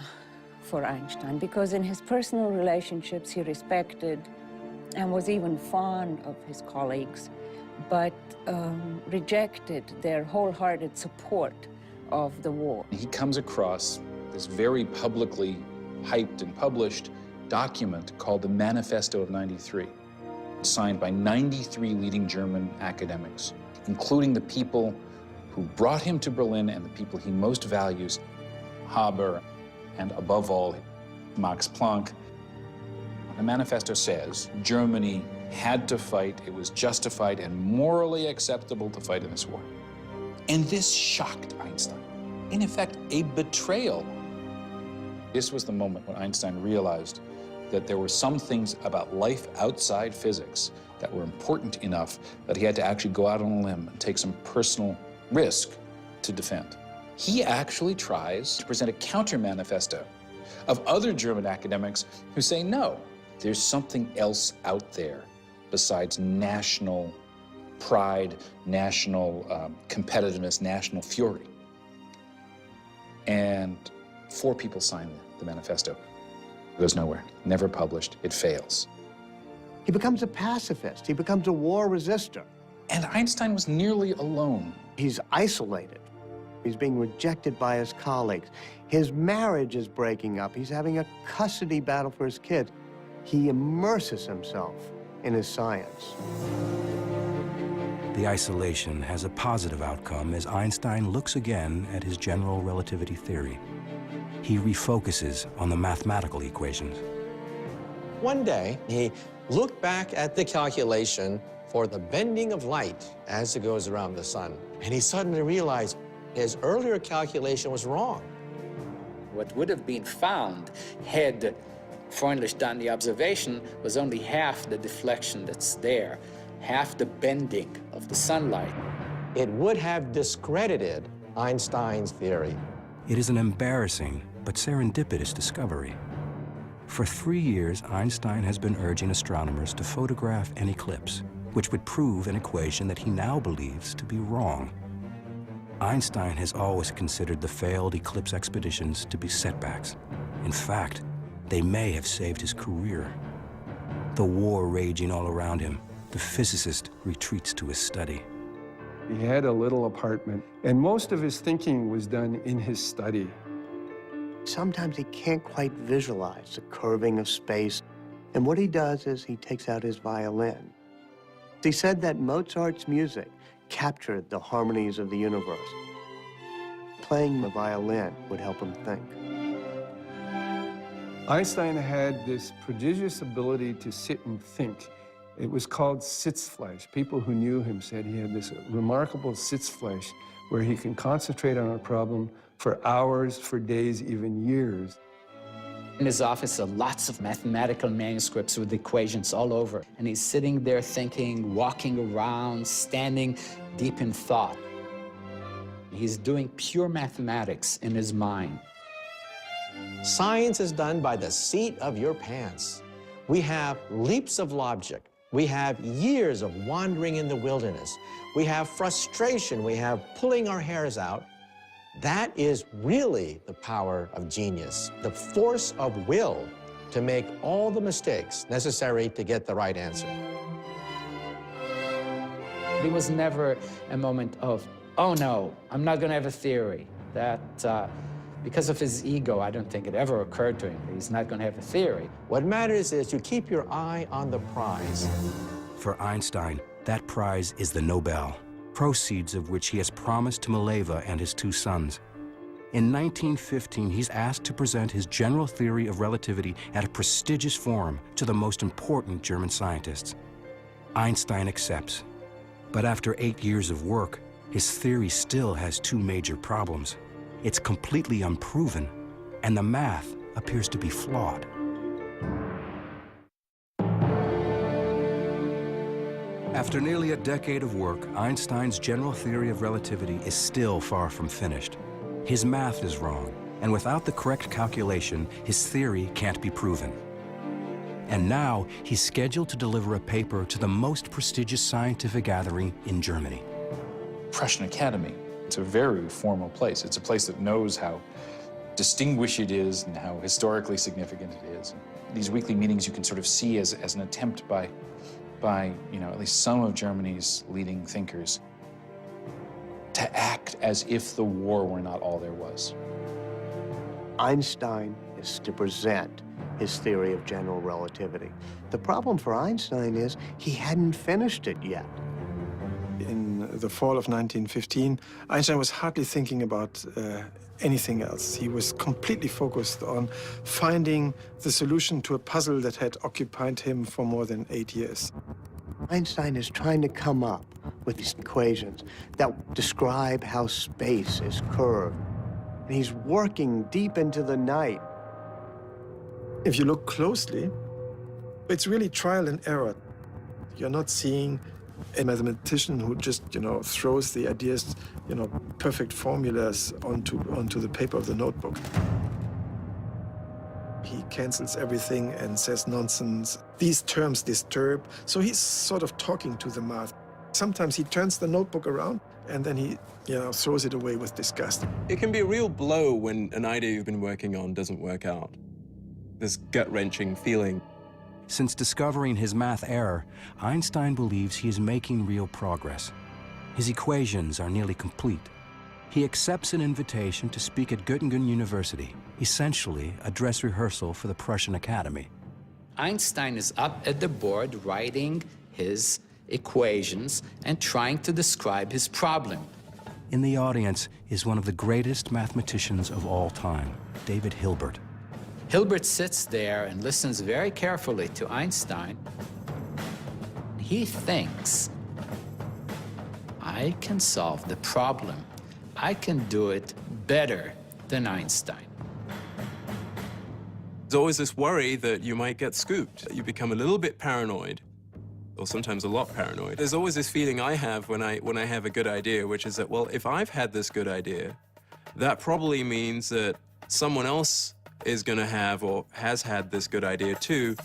for Einstein because in his personal relationships he respected and was even fond of his colleagues, but rejected their wholehearted support of the war. He comes across this very publicly hyped and published document called the Manifesto of '93, signed by 93 leading German academics, including the people who brought him to Berlin and the people he most values, Haber, and above all, Max Planck. The manifesto says Germany had to fight, it was justified and morally acceptable to fight in this war. And this shocked Einstein. In effect, a betrayal. This was the moment when Einstein realized that there were some things about life outside physics that were important enough that he had to actually go out on a limb and take some personal risk to defend. He actually tries to present a counter-manifesto of other German academics who say, no, there's something else out there besides national pride, national competitiveness, national fury. And 4 people signed the manifesto. It goes nowhere, never published, it fails. He becomes a pacifist. He becomes a war resistor. And Einstein was nearly alone. He's isolated. He's being rejected by his colleagues. His marriage is breaking up. He's having a custody battle for his kids. He immerses himself in his science. The isolation has a positive outcome as Einstein looks again at his general relativity theory. He refocuses on the mathematical equations. One day, he looked back at the calculation for the bending of light as it goes around the sun, and he suddenly realized his earlier calculation was wrong. What would have been found had Freundlich done the observation was only half the deflection that's there, half the bending of the sunlight. It would have discredited Einstein's theory. It is an embarrassing but serendipitous discovery. For 3 years, Einstein has been urging astronomers to photograph an eclipse, which would prove an equation that he now believes to be wrong. Einstein has always considered the failed eclipse expeditions to be setbacks. In fact, they may have saved his career. The war raging all around him, the physicist retreats to his study. He had a little apartment, and most of his thinking was done in his study. Sometimes he can't quite visualize the curving of space, and what he does is he takes out his violin. He said that Mozart's music captured the harmonies of the universe. Playing the violin would help him think. Einstein had this prodigious ability to sit and think. It was called Sitzfleisch. People who knew him said he had this remarkable Sitzfleisch where he can concentrate on a problem for hours, for days, even years. In his office are lots of mathematical manuscripts with equations all over. And he's sitting there thinking, walking around, standing deep in thought. He's doing pure mathematics in his mind. Science is done by the seat of your pants. We have leaps of logic. We have years of wandering in the wilderness. We have frustration. We have pulling our hairs out. That is really the power of genius, the force of will to make all the mistakes necessary to get the right answer. There was never a moment of, oh no, I'm not gonna have a theory. That, because of his ego, I don't think it ever occurred to him that he's not gonna have a theory. What matters is you keep your eye on the prize. For Einstein, that prize is the Nobel, proceeds of which he has promised to Mileva and his 2 sons. In 1915, he's asked to present his general theory of relativity at a prestigious forum to the most important German scientists. Einstein accepts. But after 8 years of work, his theory still has 2 major problems. It's completely unproven, and the math appears to be flawed. After nearly a decade of work, Einstein's general theory of relativity is still far from finished. His math is wrong, and without the correct calculation, his theory can't be proven. And now he's scheduled to deliver a paper to the most prestigious scientific gathering in Germany. Prussian Academy, it's a very formal place. It's a place that knows how distinguished it is and how historically significant it is. These weekly meetings you can sort of see as an attempt by at least some of Germany's leading thinkers to act as if the war were not all there was. Einstein is to present his theory of general relativity. The problem for Einstein is he hadn't finished it yet. In the fall of 1915, Einstein was hardly thinking about anything else. He was completely focused on finding the solution to a puzzle that had occupied him for more than 8 years. Einstein is trying to come up with these equations that describe how space is curved. And he's working deep into the night. If you look closely, it's really trial and error. You're not seeing a mathematician who just, throws the ideas, perfect formulas onto the paper of the notebook. He cancels everything and says nonsense. These terms disturb. So he's sort of talking to the math. Sometimes he turns the notebook around and then he, throws it away with disgust. It can be a real blow when an idea you've been working on doesn't work out. This gut-wrenching feeling. Since discovering his math error, Einstein believes he is making real progress. His equations are nearly complete. He accepts an invitation to speak at Göttingen University, essentially a dress rehearsal for the Prussian Academy. Einstein is up at the board writing his equations and trying to describe his problem. In the audience is one of the greatest mathematicians of all time, David Hilbert. Hilbert sits there and listens very carefully to Einstein. He thinks, I can solve the problem. I can do it better than Einstein. There's always this worry that you might get scooped. You become a little bit paranoid, or sometimes a lot paranoid. There's always this feeling I have when I have a good idea, which is that, well, if I've had this good idea, that probably means that someone else is going to have or has had this good idea too.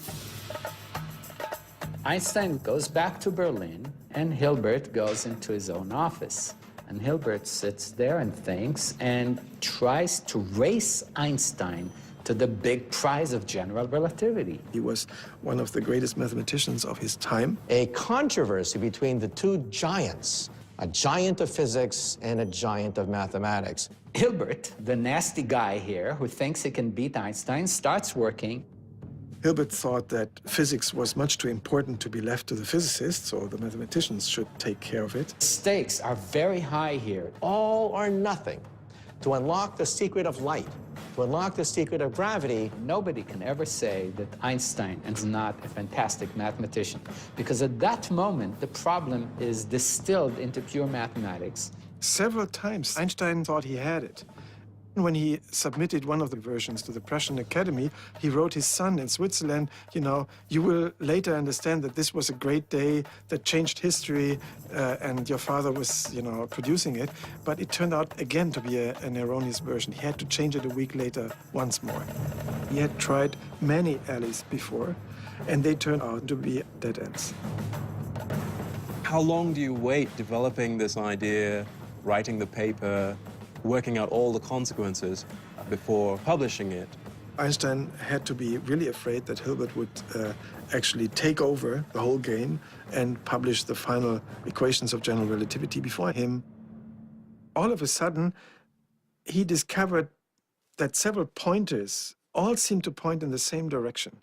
Einstein goes back to Berlin, and Hilbert goes into his own office. And Hilbert sits there and thinks and tries to race Einstein to the big prize of general relativity. He was one of the greatest mathematicians of his time. A controversy between the two giants, a giant of physics and a giant of mathematics. Hilbert, the nasty guy here who thinks he can beat Einstein, starts working. Hilbert thought that physics was much too important to be left to the physicists, so the mathematicians should take care of it. Stakes are very high here. All or nothing. To unlock the secret of light, to unlock the secret of gravity. Nobody can ever say that Einstein is not a fantastic mathematician, because at that moment, the problem is distilled into pure mathematics. Several times, Einstein thought he had it. When he submitted one of the versions to the Prussian Academy, he wrote his son in Switzerland, you will later understand that this was a great day that changed history, and your father was, producing it. But it turned out, again, to be an erroneous version. He had to change it a week later once more. He had tried many alleys before, and they turned out to be dead ends. How long do you wait developing this idea, writing the paper, working out all the consequences before publishing it? Einstein had to be really afraid that Hilbert would actually take over the whole game and publish the final equations of general relativity before him. All of a sudden, he discovered that several pointers all seemed to point in the same direction.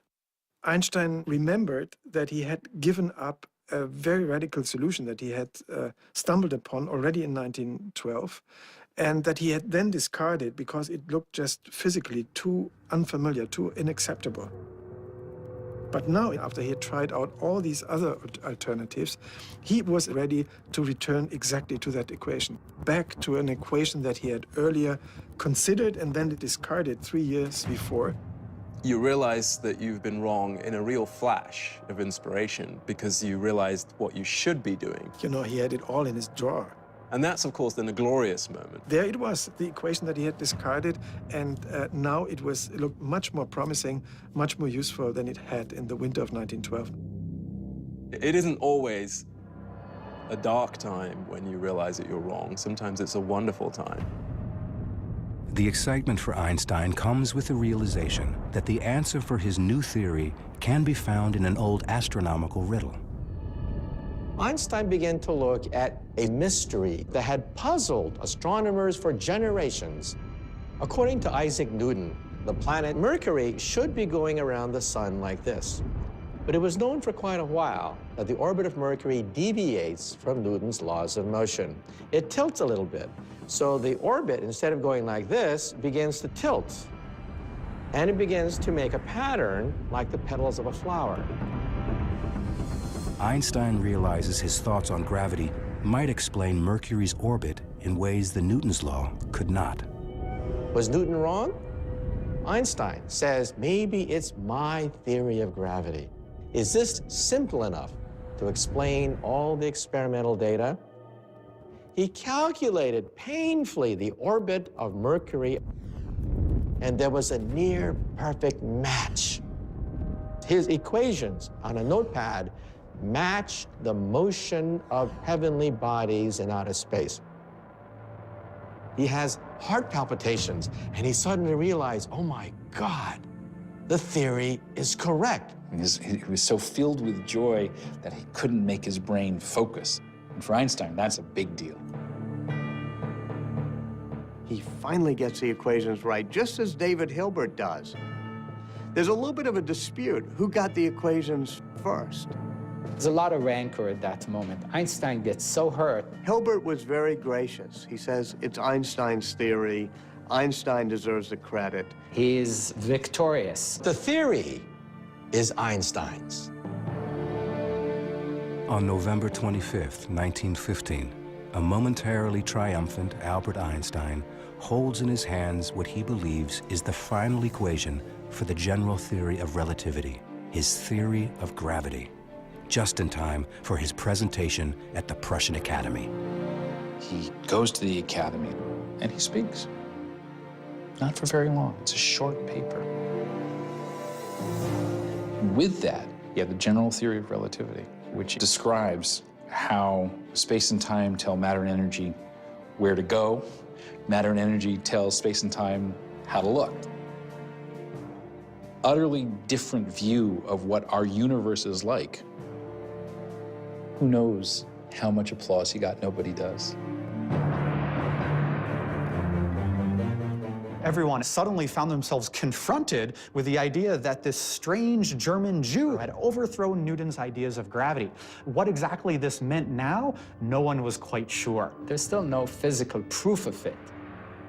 Einstein remembered that he had given up a very radical solution that he had stumbled upon already in 1912, and that he had then discarded because it looked just physically too unfamiliar, too unacceptable. But now, after he had tried out all these other alternatives, he was ready to return exactly to that equation, back to an equation that he had earlier considered and then discarded 3 years before. You realize that you've been wrong in a real flash of inspiration because you realized what you should be doing. He had it all in his drawer. And that's, of course, then a glorious moment. There it was, the equation that he had discarded, and now it looked much more promising, much more useful than it had in the winter of 1912. It isn't always a dark time when you realize that you're wrong. Sometimes it's a wonderful time. The excitement for Einstein comes with the realization that the answer for his new theory can be found in an old astronomical riddle. Einstein began to look at a mystery that had puzzled astronomers for generations. According to Isaac Newton, the planet Mercury should be going around the sun like this. But it was known for quite a while that the orbit of Mercury deviates from Newton's laws of motion. It tilts a little bit. So the orbit, instead of going like this, begins to tilt. And it begins to make a pattern like the petals of a flower. Einstein realizes his thoughts on gravity might explain Mercury's orbit in ways the Newton's law could not. Was Newton wrong? Einstein says, maybe it's my theory of gravity. Is this simple enough to explain all the experimental data? He calculated painfully the orbit of Mercury, and there was a near perfect match. His equations on a notepad matched the motion of heavenly bodies in outer space. He has heart palpitations, and he suddenly realized, oh my God, the theory is correct. He was so filled with joy that he couldn't make his brain focus. And for Einstein, that's a big deal. He finally gets the equations right, just as David Hilbert does. There's a little bit of a dispute. Who got the equations first? There's a lot of rancor at that moment. Einstein gets so hurt. Hilbert was very gracious. He says it's Einstein's theory. Einstein deserves the credit. He's victorious. The theory is Einstein's. On November 25th, 1915, a momentarily triumphant Albert Einstein holds in his hands what he believes is the final equation for the general theory of relativity, his theory of gravity, just in time for his presentation at the Prussian Academy. He goes to the Academy and he speaks. Not for very long. It's a short paper. With that, you have the general theory of relativity, which describes how space and time tell matter and energy where to go. Matter and energy tell space and time how to look. Utterly different view of what our universe is like. Who knows how much applause he got? Nobody does. Everyone suddenly found themselves confronted with the idea that this strange German Jew had overthrown Newton's ideas of gravity. What exactly this meant now, no one was quite sure. There's still no physical proof of it.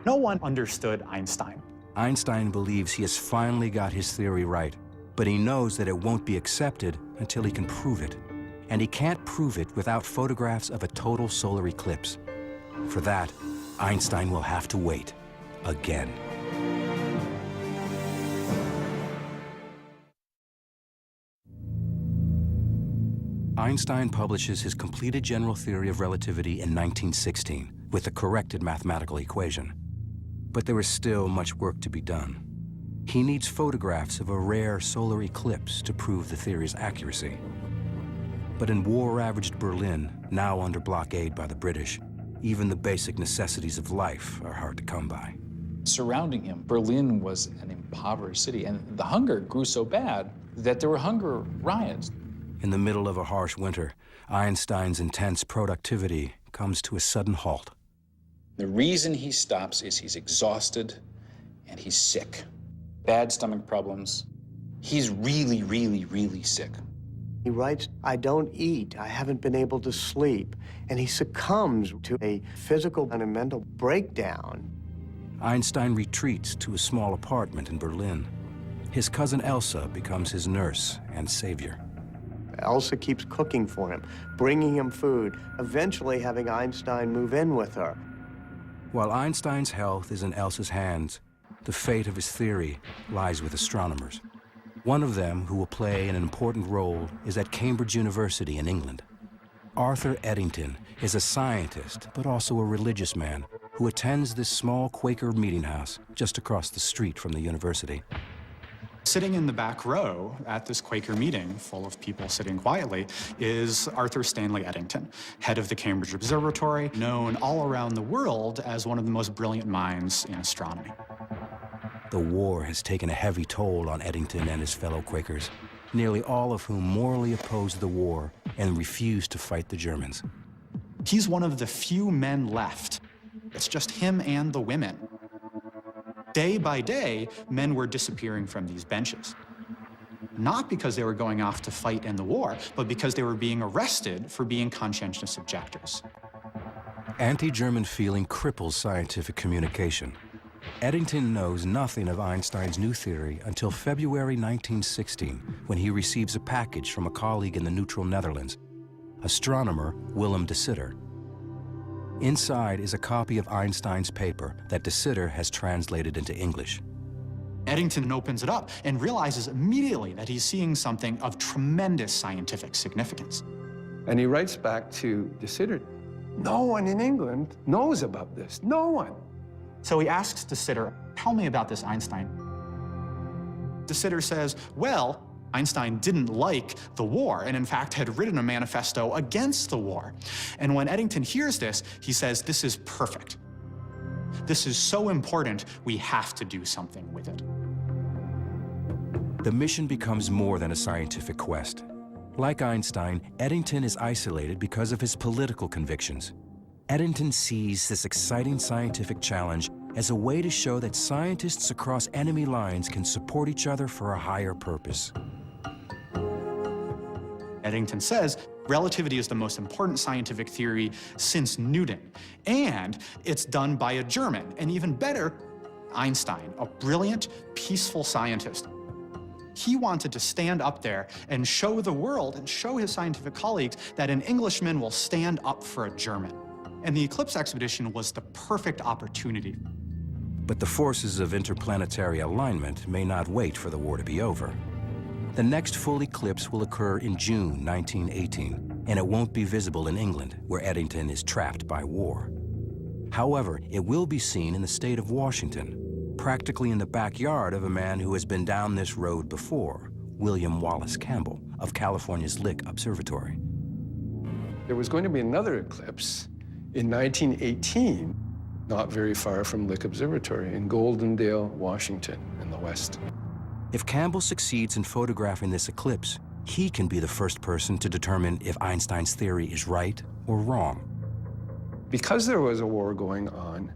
No one understood Einstein. Einstein believes he has finally got his theory right, but he knows that it won't be accepted until he can prove it. And he can't prove it without photographs of a total solar eclipse. For that, Einstein will have to wait again. Einstein publishes his completed general theory of relativity in 1916 with the corrected mathematical equation. But there is still much work to be done. He needs photographs of a rare solar eclipse to prove the theory's accuracy. But in war-ravaged Berlin, now under blockade by the British, even the basic necessities of life are hard to come by. Surrounding him, Berlin was an impoverished city, and the hunger grew so bad that there were hunger riots. In the middle of a harsh winter, Einstein's intense productivity comes to a sudden halt. The reason he stops is he's exhausted and he's sick. Bad stomach problems. He's really, really, really sick. He writes, I don't eat, I haven't been able to sleep, and he succumbs to a physical and a mental breakdown. Einstein retreats to a small apartment in Berlin. His cousin Elsa becomes his nurse and savior. Elsa keeps cooking for him, bringing him food, eventually having Einstein move in with her. While Einstein's health is in Elsa's hands, the fate of his theory lies with astronomers. One of them who will play an important role is at Cambridge University in England. Arthur Eddington is a scientist, but also a religious man who attends this small Quaker meeting house just across the street from the university. Sitting in the back row at this Quaker meeting, full of people sitting quietly, is Arthur Stanley Eddington, head of the Cambridge Observatory, known all around the world as one of the most brilliant minds in astronomy. The war has taken a heavy toll on Eddington and his fellow Quakers, nearly all of whom morally opposed the war and refused to fight the Germans. He's one of the few men left. It's just him and the women. Day by day, men were disappearing from these benches. Not because they were going off to fight in the war, but because they were being arrested for being conscientious objectors. Anti-German feeling cripples scientific communication. Eddington knows nothing of Einstein's new theory until February 1916, when he receives a package from a colleague in the neutral Netherlands, astronomer Willem de Sitter. Inside is a copy of Einstein's paper that de Sitter has translated into English. Eddington opens it up and realizes immediately that he's seeing something of tremendous scientific significance. And he writes back to de Sitter, no one in England knows about this, no one. So he asks de Sitter, tell me about this Einstein. De Sitter says, well, Einstein didn't like the war and in fact had written a manifesto against the war. And when Eddington hears this, he says, this is perfect. This is so important, we have to do something with it. The mission becomes more than a scientific quest. Like Einstein, Eddington is isolated because of his political convictions. Eddington sees this exciting scientific challenge as a way to show that scientists across enemy lines can support each other for a higher purpose. Eddington says, relativity is the most important scientific theory since Newton, and it's done by a German, and even better, Einstein, a brilliant, peaceful scientist. He wanted to stand up there and show the world and show his scientific colleagues that an Englishman will stand up for a German. And the Eclipse expedition was the perfect opportunity. But the forces of interplanetary alignment may not wait for the war to be over. The next full eclipse will occur in June 1918, and it won't be visible in England, where Eddington is trapped by war. However, it will be seen in the state of Washington, practically in the backyard of a man who has been down this road before, William Wallace Campbell of California's Lick Observatory. There was going to be another eclipse in 1918, not very far from Lick Observatory in Goldendale, Washington, in the west. If Campbell succeeds in photographing this eclipse, he can be the first person to determine if Einstein's theory is right or wrong. Because there was a war going on,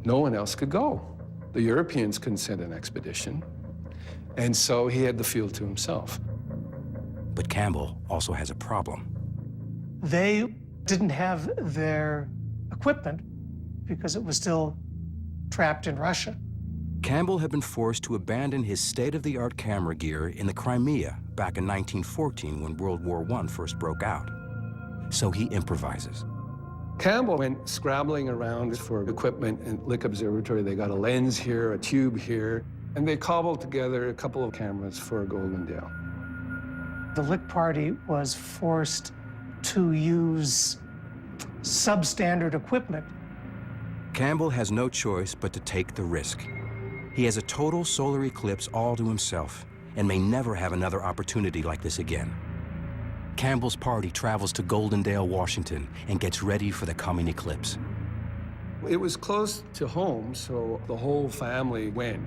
no one else could go. The Europeans couldn't send an expedition, and so he had the field to himself. But Campbell also has a problem. They didn't have their equipment because it was still trapped in Russia. Campbell had been forced to abandon his state-of-the-art camera gear in the Crimea back in 1914 when World War I first broke out. So he improvises. Campbell went scrabbling around for equipment at Lick Observatory. They got a lens here, a tube here, and they cobbled together a couple of cameras for Goldendale. The Lick party was forced to use substandard equipment. Campbell has no choice but to take the risk. He has a total solar eclipse all to himself and may never have another opportunity like this again. Campbell's party travels to Goldendale, Washington, and gets ready for the coming eclipse. It was close to home, so the whole family went.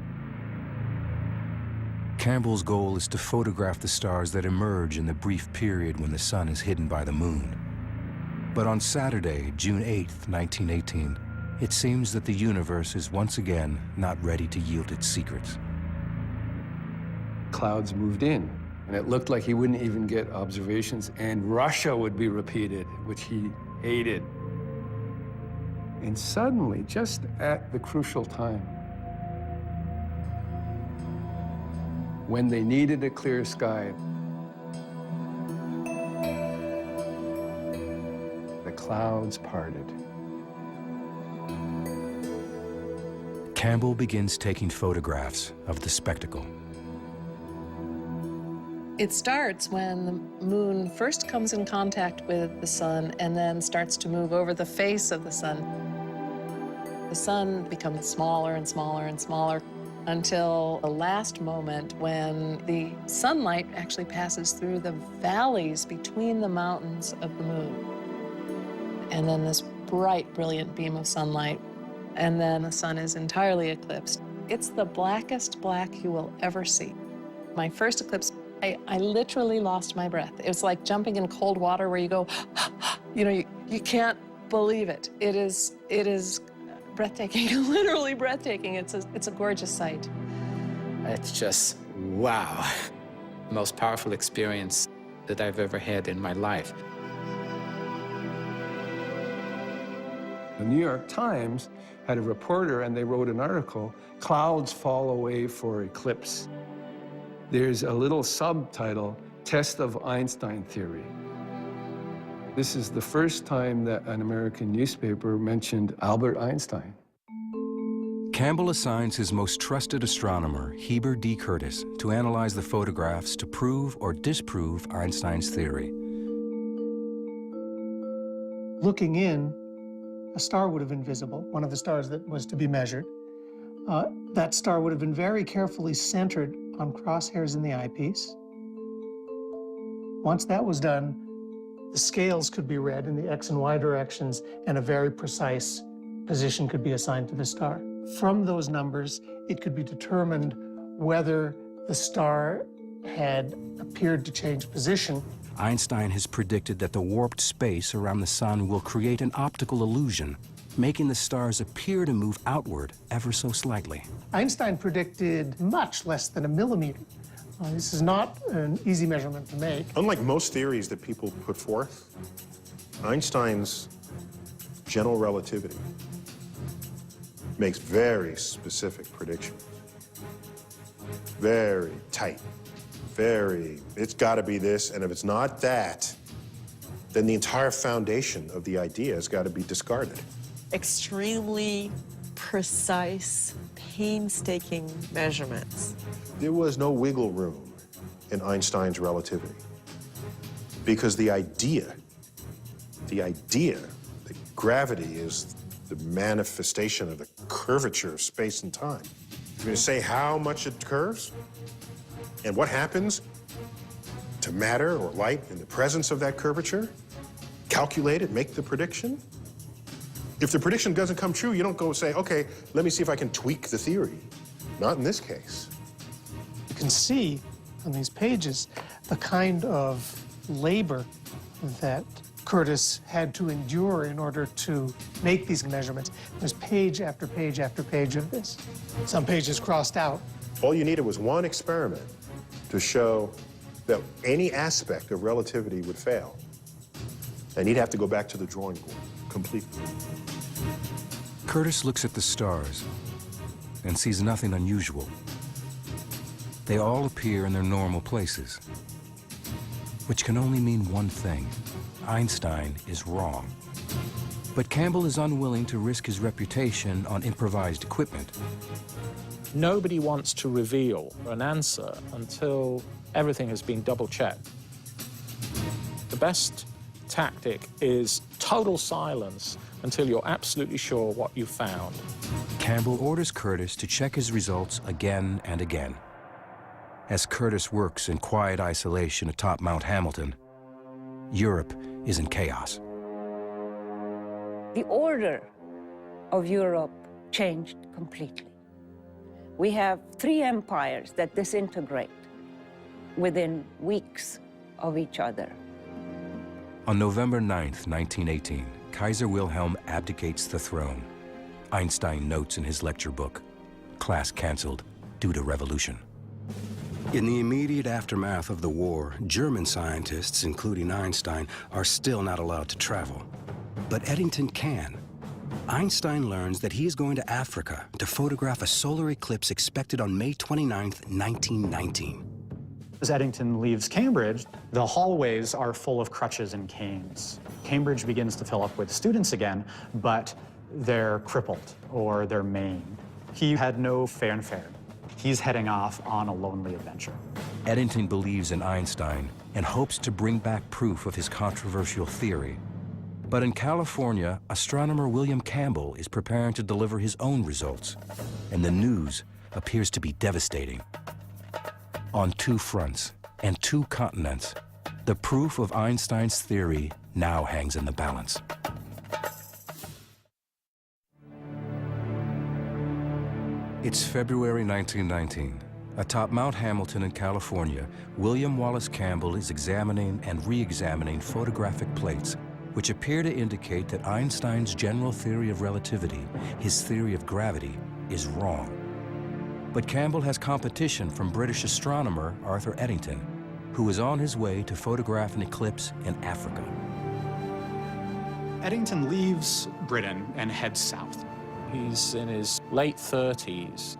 Campbell's goal is to photograph the stars that emerge in the brief period when the sun is hidden by the moon. But on Saturday, June 8th, 1918, it seems that the universe is once again not ready to yield its secrets. Clouds moved in, and it looked like he wouldn't even get observations, and Russia would be repeated, which he hated. And suddenly, just at the crucial time, when they needed a clear sky, the clouds parted. Campbell begins taking photographs of the spectacle. It starts when the moon first comes in contact with the sun and then starts to move over the face of the sun. The sun becomes smaller and smaller and smaller until the last moment when the sunlight actually passes through the valleys between the mountains of the moon. And then this bright, brilliant beam of sunlight, and then the sun is entirely eclipsed. It's the blackest black you will ever see. My first eclipse, I literally lost my breath. It was like jumping in cold water where you go, you know, you can't believe it. It is breathtaking, literally breathtaking. It's a gorgeous sight. It's just, wow. Most powerful experience that I've ever had in my life. The New York Times had a reporter, and they wrote an article, "Clouds Fall Away for Eclipse." There's a little subtitle, "Test of Einstein Theory." This is the first time that an American newspaper mentioned Albert Einstein. Campbell assigns his most trusted astronomer, Heber D. Curtis, to analyze the photographs to prove or disprove Einstein's theory. Looking in, a star would have been visible, one of the stars that was to be measured. That star would have been very carefully centered on crosshairs in the eyepiece. Once that was done, the scales could be read in the X and Y directions, and a very precise position could be assigned to the star. From those numbers, it could be determined whether the star had appeared to change position. Einstein has predicted that the warped space around the sun will create an optical illusion, making the stars appear to move outward ever so slightly. Einstein predicted much less than a millimeter. This is not an easy measurement to make. Unlike most theories that people put forth, Einstein's general relativity makes very specific predictions. Very tight, it's gotta be this, and if it's not that, then the entire foundation of the idea has gotta be discarded. Extremely precise, painstaking measurements. There was no wiggle room in Einstein's relativity because the idea that gravity is the manifestation of the curvature of space and time. You're going to say how much it curves and what happens to matter or light in the presence of that curvature, calculate it, make the prediction. If the prediction doesn't come true, you don't go say, okay, let me see if I can tweak the theory. Not in this case. You can see on these pages the kind of labor that Curtis had to endure in order to make these measurements. There's page after page after page of this. Some pages crossed out. All you needed was one experiment to show that any aspect of relativity would fail. And he'd have to go back to the drawing board completely. Curtis looks at the stars and sees nothing unusual. They all appear in their normal places, which can only mean one thing. Einstein is wrong. But Campbell is unwilling to risk his reputation on improvised equipment. Nobody wants to reveal an answer until everything has been double-checked. The best tactic is total silence until you're absolutely sure what you found. Campbell orders Curtis to check his results again and again. As Curtis works in quiet isolation atop Mount Hamilton, Europe is in chaos. The order of Europe changed completely. We have 3 empires that disintegrate within weeks of each other. On November 9th, 1918, Kaiser Wilhelm abdicates the throne. Einstein notes in his lecture book, class canceled due to revolution. In the immediate aftermath of the war, German scientists, including Einstein, are still not allowed to travel. But Eddington can. Einstein learns that he is going to Africa to photograph a solar eclipse expected on May 29th, 1919. As Eddington leaves Cambridge, the hallways are full of crutches and canes. Cambridge begins to fill up with students again, but they're crippled or they're maimed. He had no fanfare. He's heading off on a lonely adventure. Eddington believes in Einstein and hopes to bring back proof of his controversial theory. But in California, astronomer William Campbell is preparing to deliver his own results, and the news appears to be devastating. On two fronts and two continents, the proof of Einstein's theory now hangs in the balance. It's February 1919. Atop Mount Hamilton in California, William Wallace Campbell is examining and re-examining photographic plates which appear to indicate that Einstein's general theory of relativity, his theory of gravity, is wrong. But Campbell has competition from British astronomer Arthur Eddington, who is on his way to photograph an eclipse in Africa. Eddington leaves Britain and heads south. He's in his late 30s.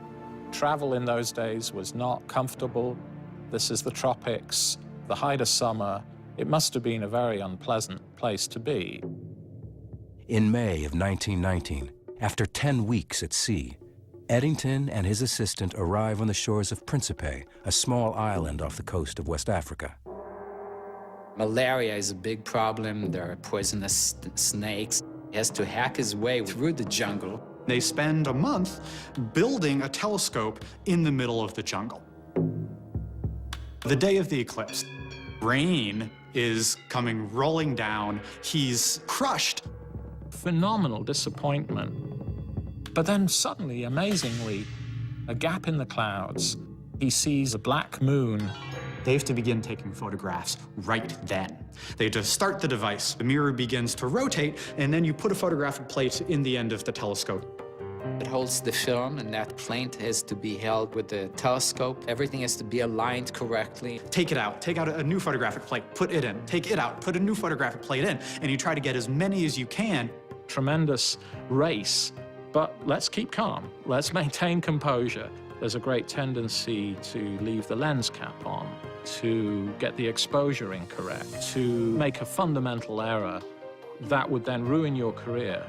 Travel in those days was not comfortable. This is the tropics, the height of summer. It must have been a very unpleasant place to be. In May of 1919, after 10 weeks at sea, Eddington and his assistant arrive on the shores of Principe, a small island off the coast of West Africa. Malaria is a big problem. There are poisonous snakes. He has to hack his way through the jungle. They spend a month building a telescope in the middle of the jungle. The day of the eclipse, rain is coming rolling down. He's crushed. Phenomenal disappointment. But then suddenly, amazingly, a gap in the clouds. He sees a black moon. They have to begin taking photographs right then. They just start the device. The mirror begins to rotate, and then you put a photographic plate in the end of the telescope. It holds the film, and that plate has to be held with the telescope. Everything has to be aligned correctly. Take it out. Take out a new photographic plate. Put it in. Take it out. Put a new photographic plate in. And you try to get as many as you can. Tremendous race, but let's keep calm. Let's maintain composure. There's a great tendency to leave the lens cap on, to get the exposure incorrect, to make a fundamental error that would then ruin your career.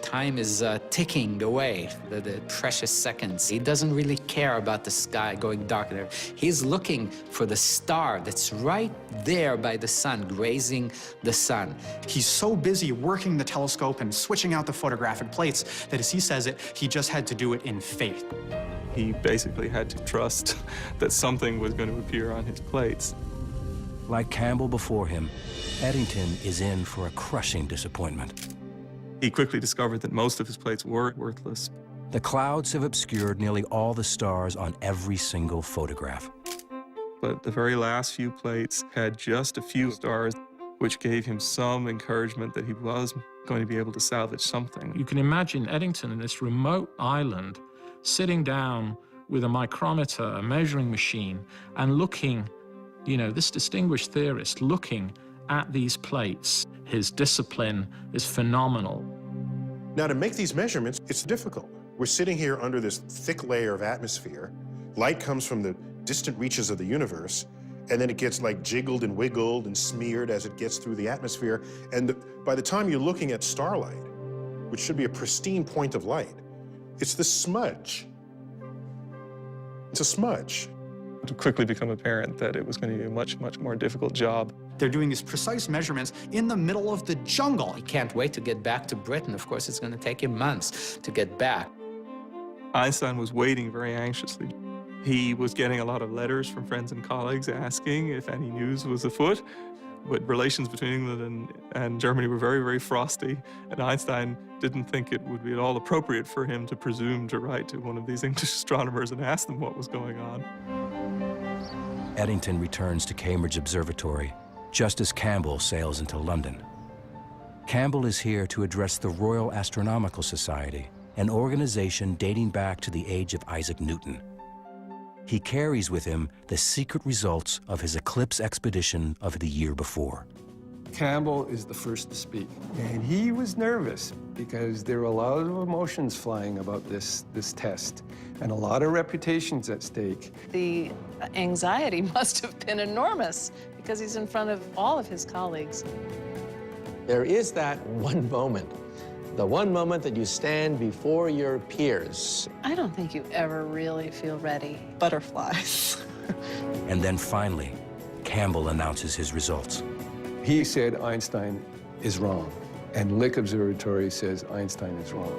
Time is ticking away, the precious seconds. He doesn't really care about the sky going dark there. He's looking for the star that's right there by the sun, grazing the sun. He's so busy working the telescope and switching out the photographic plates that, as he says it, he just had to do it in faith. He basically had to trust that something was going to appear on his plates. Like Campbell before him, Eddington is in for a crushing disappointment. He quickly discovered that most of his plates were worthless. The clouds have obscured nearly all the stars on every single photograph. But the very last few plates had just a few stars, which gave him some encouragement that he was going to be able to salvage something. You can imagine Eddington in this remote island, sitting down with a micrometer, a measuring machine, and looking, this distinguished theorist looking at these plates. His discipline is phenomenal. Now, to make these measurements, it's difficult. We're sitting here under this thick layer of atmosphere. Light comes from the distant reaches of the universe, and then it gets like jiggled and wiggled and smeared as it gets through the atmosphere. And by the time you're looking at starlight, which should be a pristine point of light, it's this smudge. It's a smudge. It would quickly become apparent that it was going to be a much, much more difficult job. They're doing these precise measurements in the middle of the jungle. He can't wait to get back to Britain. Of course, it's going to take him months to get back. Einstein was waiting very anxiously. He was getting a lot of letters from friends and colleagues asking if any news was afoot. But relations between England and Germany were very, very frosty, and Einstein didn't think it would be at all appropriate for him to presume to write to one of these English astronomers and ask them what was going on. Eddington returns to Cambridge Observatory just as Campbell sails into London. Campbell is here to address the Royal Astronomical Society, an organization dating back to the age of Isaac Newton. He carries with him the secret results of his eclipse expedition of the year before. Campbell is the first to speak, and he was nervous because there were a lot of emotions flying about this test and a lot of reputations at stake. The anxiety must have been enormous because he's in front of all of his colleagues. There is that one moment, the one moment that you stand before your peers. I don't think you ever really feel ready. Butterflies. And then finally, Campbell announces his results. He said Einstein is wrong, and Lick Observatory says Einstein is wrong.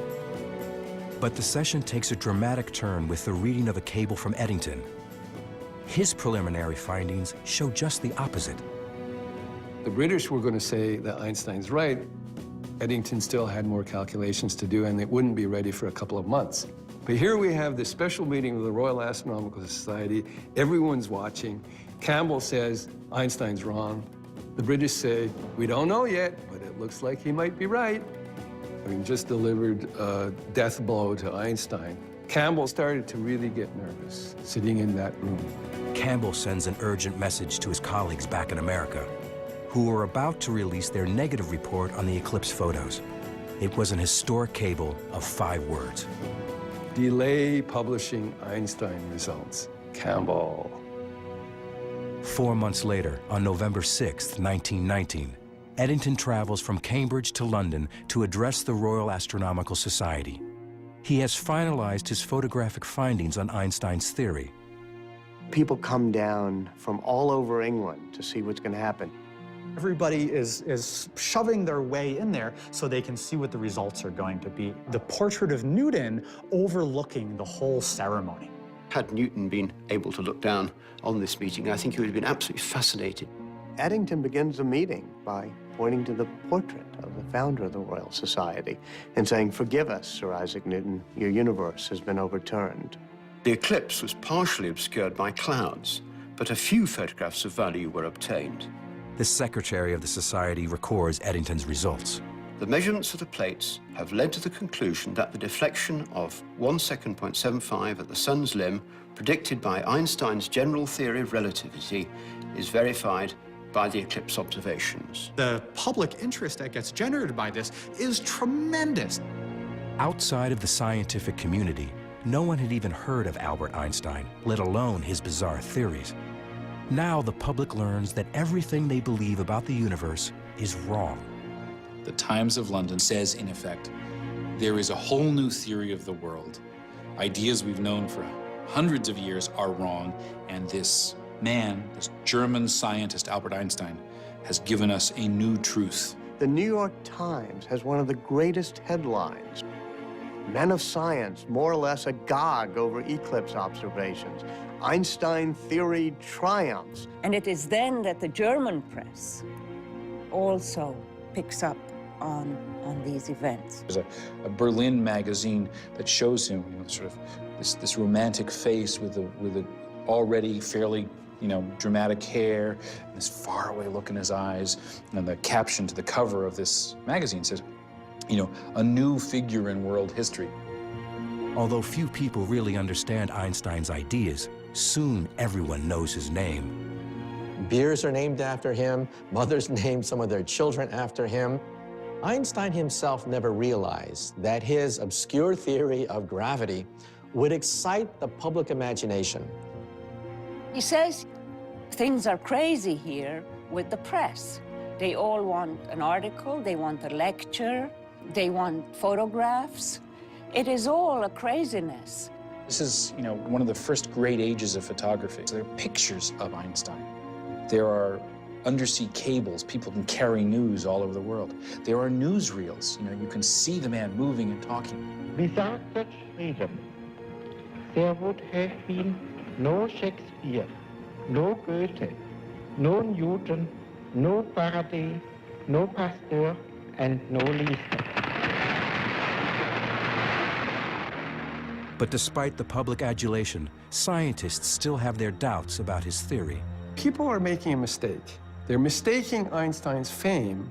But the session takes a dramatic turn with the reading of a cable from Eddington. His preliminary findings show just the opposite. The British were going to say that Einstein's right. Eddington still had more calculations to do, and it wouldn't be ready for a couple of months. But here we have this special meeting of the Royal Astronomical Society. Everyone's watching. Campbell says Einstein's wrong. The British say, we don't know yet, but it looks like he might be right. Having just delivered a death blow to Einstein, Campbell started to really get nervous, sitting in that room. Campbell sends an urgent message to his colleagues back in America, who were about to release their negative report on the eclipse photos. It was an historic cable of 5 words. Delay publishing Einstein results, Campbell. 4 months later, on November 6, 1919, Eddington travels from Cambridge to London to address the Royal Astronomical Society. He has finalized his photographic findings on Einstein's theory. People come down from all over England to see what's going to happen. Everybody is shoving their way in there so they can see what the results are going to be. The portrait of Newton overlooking the whole ceremony. Had Newton been able to look down on this meeting, I think he would have been absolutely fascinated. Eddington begins the meeting by pointing to the portrait of the founder of the Royal Society and saying, "Forgive us, Sir Isaac Newton, your universe has been overturned." The eclipse was partially obscured by clouds, but a few photographs of value were obtained. The secretary of the society records Eddington's results. The measurements of the plates have led to the conclusion that the deflection of 1 second .75 at the sun's limb, predicted by Einstein's general theory of relativity, is verified by the eclipse observations. The public interest that gets generated by this is tremendous. Outside of the scientific community, no one had even heard of Albert Einstein, let alone his bizarre theories. Now the public learns that everything they believe about the universe is wrong. The Times of London says, in effect, there is a whole new theory of the world. Ideas we've known for hundreds of years are wrong, and this man, this German scientist, Albert Einstein, has given us a new truth. The New York Times has one of the greatest headlines. Men of science more or less agog over eclipse observations. Einstein theory triumphs. And it is then that the German press also picks up on these events. There's a Berlin magazine that shows him, sort of this romantic face with a already fairly, dramatic hair, and this faraway look in his eyes. And the caption to the cover of this magazine says, a new figure in world history. Although few people really understand Einstein's ideas, soon everyone knows his name. Beers are named after him. Mothers named some of their children after him. Einstein himself never realized that his obscure theory of gravity would excite the public imagination. He says things are crazy here with the press. They all want an article, they want a lecture, they want photographs. It is all a craziness. This is, one of the first great ages of photography. So there are pictures of Einstein. There are undersea cables. People can carry news all over the world. There are newsreels. You can see the man moving and talking. Without such freedom, there would have been no Shakespeare, no Goethe, no Newton, no Faraday, no Pasteur, and no Lister. But despite the public adulation, scientists still have their doubts about his theory. People are making a mistake. They're mistaking Einstein's fame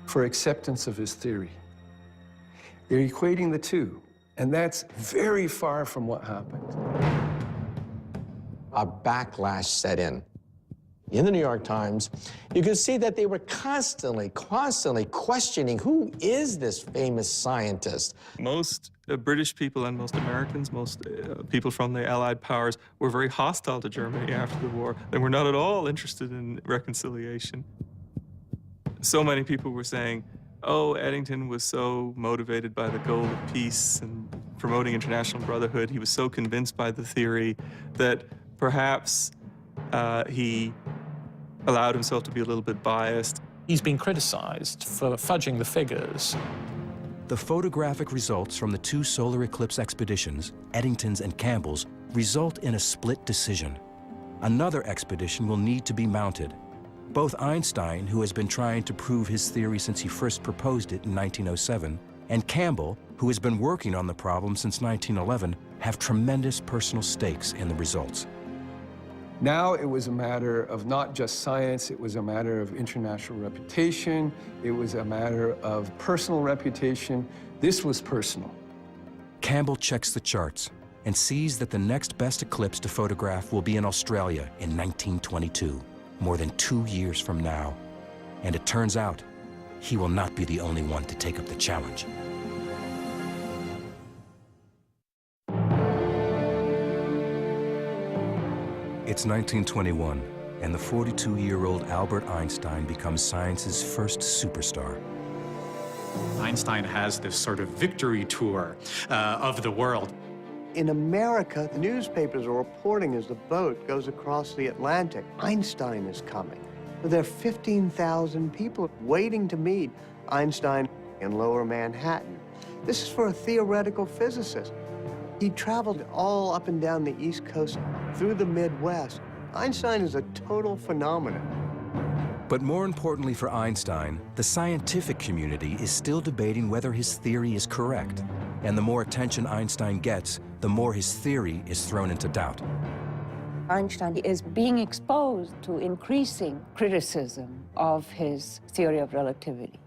for acceptance of his theory. They're equating the two, and that's very far from what happened. A backlash set in. In the New York Times, you can see that they were constantly questioning, who is this famous scientist? Most British people and most Americans, most people from the Allied powers were very hostile to Germany after the war. They were not at all interested in reconciliation. So many people were saying, oh, Eddington was so motivated by the goal of peace and promoting international brotherhood. He was so convinced by the theory that perhaps He allowed himself to be a little bit biased. He's been criticized for fudging the figures. The photographic results from the two solar eclipse expeditions, Eddington's and Campbell's, result in a split decision. Another expedition will need to be mounted. Both Einstein, who has been trying to prove his theory since he first proposed it in 1907, and Campbell, who has been working on the problem since 1911, have tremendous personal stakes in the results. Now it was a matter of not just science, it was a matter of international reputation, it was a matter of personal reputation. This was personal. Campbell checks the charts and sees that the next best eclipse to photograph will be in Australia in 1922, more than 2 years from now. And it turns out, he will not be the only one to take up the challenge. It's 1921, and the 42-year-old Albert Einstein becomes science's first superstar. Einstein has this sort of victory tour of the world. In America, the newspapers are reporting as the boat goes across the Atlantic, Einstein is coming. There are 15,000 people waiting to meet Einstein in Lower Manhattan. This is for a theoretical physicist. He traveled all up and down the East Coast through the Midwest. Einstein is a total phenomenon. But more importantly for Einstein, the scientific community is still debating whether his theory is correct. And the more attention Einstein gets, the more his theory is thrown into doubt. Einstein is being exposed to increasing criticism of his theory of relativity.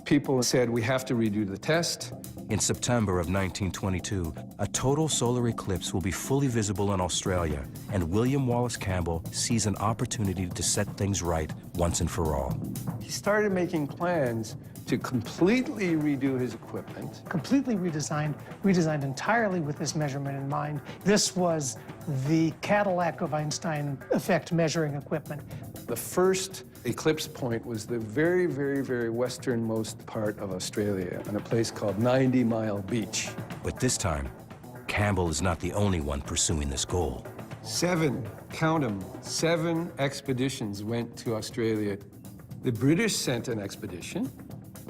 People said, we have to redo the test. In September of 1922, a total solar eclipse will be fully visible in Australia, and William Wallace Campbell sees an opportunity to set things right once and for all. He started making plans to completely redo his equipment. Completely redesigned entirely with this measurement in mind. This was the Cadillac of Einstein effect measuring equipment. The first eclipse point was the very, very, very westernmost part of Australia, on a place called 90 Mile Beach. But this time, Campbell is not the only one pursuing this goal. 7, count them, 7 expeditions went to Australia. The British sent an expedition.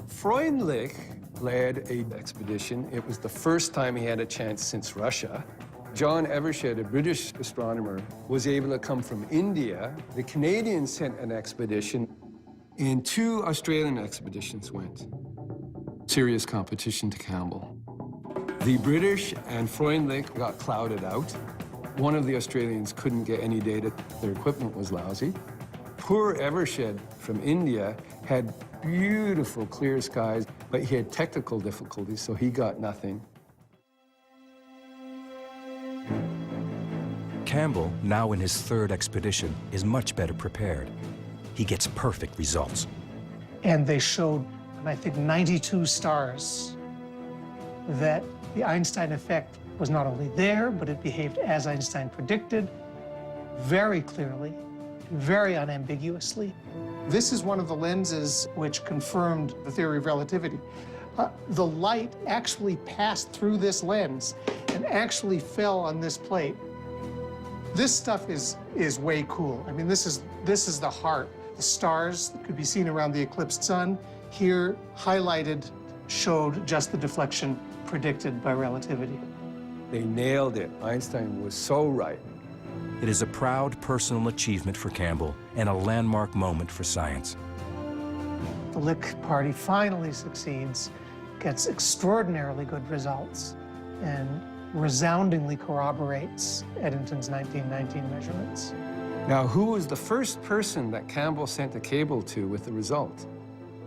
Freundlich led an expedition. It was the first time he had a chance since Russia. John Evershed, a British astronomer, was able to come from India. The Canadians sent an expedition, and 2 Australian expeditions went. Serious competition to Campbell. The British and Freundlich got clouded out. One of the Australians couldn't get any data. Their equipment was lousy. Poor Evershed from India had beautiful clear skies, but he had technical difficulties, so he got nothing. Campbell, now in his 3rd expedition, is much better prepared. He gets perfect results. And they showed, I think, 92 stars that the Einstein effect was not only there, but it behaved as Einstein predicted, very clearly, very unambiguously. This is one of the lenses which confirmed the theory of relativity. The light actually passed through this lens and actually fell on this plate. This stuff is way cool. I mean, this is the heart. The stars that could be seen around the eclipsed sun, here highlighted, showed just the deflection predicted by relativity. They nailed it. Einstein was so right. It is a proud personal achievement for Campbell and a landmark moment for science. The Lick Party finally succeeds, gets extraordinarily good results, and resoundingly corroborates Eddington's 1919 measurements. Now, who was the first person that Campbell sent a cable to with the result?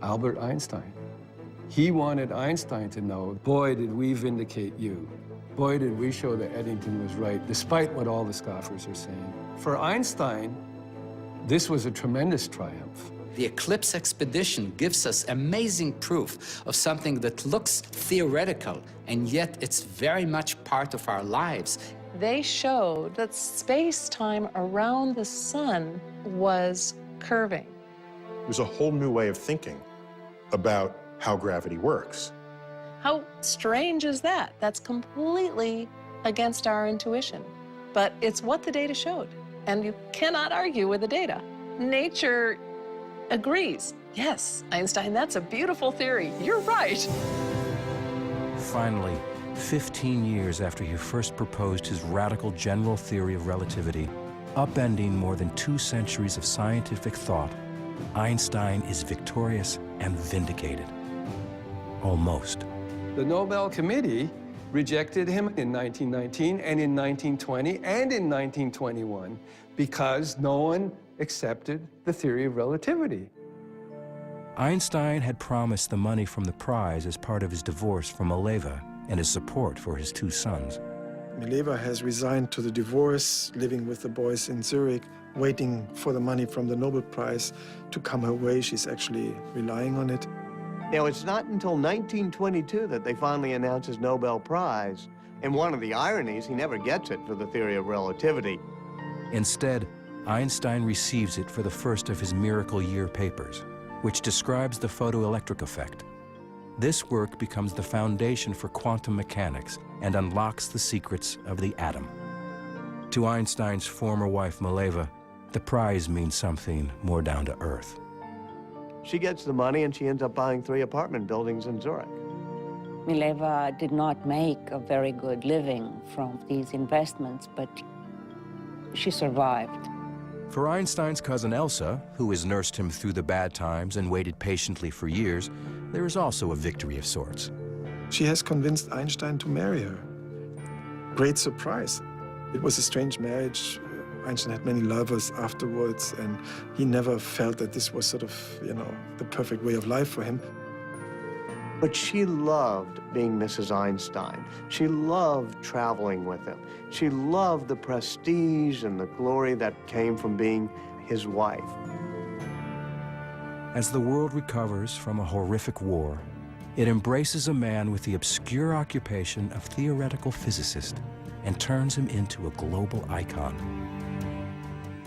Albert Einstein. He wanted Einstein to know, boy, did we vindicate you. Boy, did we show that Eddington was right, despite what all the scoffers are saying. For Einstein, this was a tremendous triumph. The eclipse expedition gives us amazing proof of something that looks theoretical, and yet it's very much part of our lives. They showed that space-time around the sun was curving. It was a whole new way of thinking about how gravity works. How strange is that? That's completely against our intuition. But it's what the data showed. And you cannot argue with the data. Nature agrees. Yes, Einstein, that's a beautiful theory. You're right. Finally, 15 years after he first proposed his radical general theory of relativity, upending more than 2 centuries of scientific thought, Einstein is victorious and vindicated. Almost. The Nobel Committee rejected him in 1919 and in 1920 and in 1921 because no one accepted the theory of relativity. Einstein had promised the money from the prize as part of his divorce from Mileva and his support for his 2 sons. Mileva has resigned to the divorce, living with the boys in Zurich, waiting for the money from the Nobel Prize to come her way. She's actually relying on it. Now, it's not until 1922 that they finally announce his Nobel Prize. And one of the ironies, he never gets it for the theory of relativity. Instead, Einstein receives it for the first of his Miracle Year papers, which describes the photoelectric effect. This work becomes the foundation for quantum mechanics and unlocks the secrets of the atom. To Einstein's former wife, Mileva, the prize means something more down to earth. She gets the money and she ends up buying 3 apartment buildings in Zurich. Mileva did not make a very good living from these investments, but she survived. For Einstein's cousin Elsa, who has nursed him through the bad times and waited patiently for years, there is also a victory of sorts. She has convinced Einstein to marry her. Great surprise. It was a strange marriage. Einstein had many lovers afterwards, and he never felt that this was sort of, the perfect way of life for him. But she loved being Mrs. Einstein. She loved traveling with him. She loved the prestige and the glory that came from being his wife. As the world recovers from a horrific war, it embraces a man with the obscure occupation of theoretical physicist and turns him into a global icon.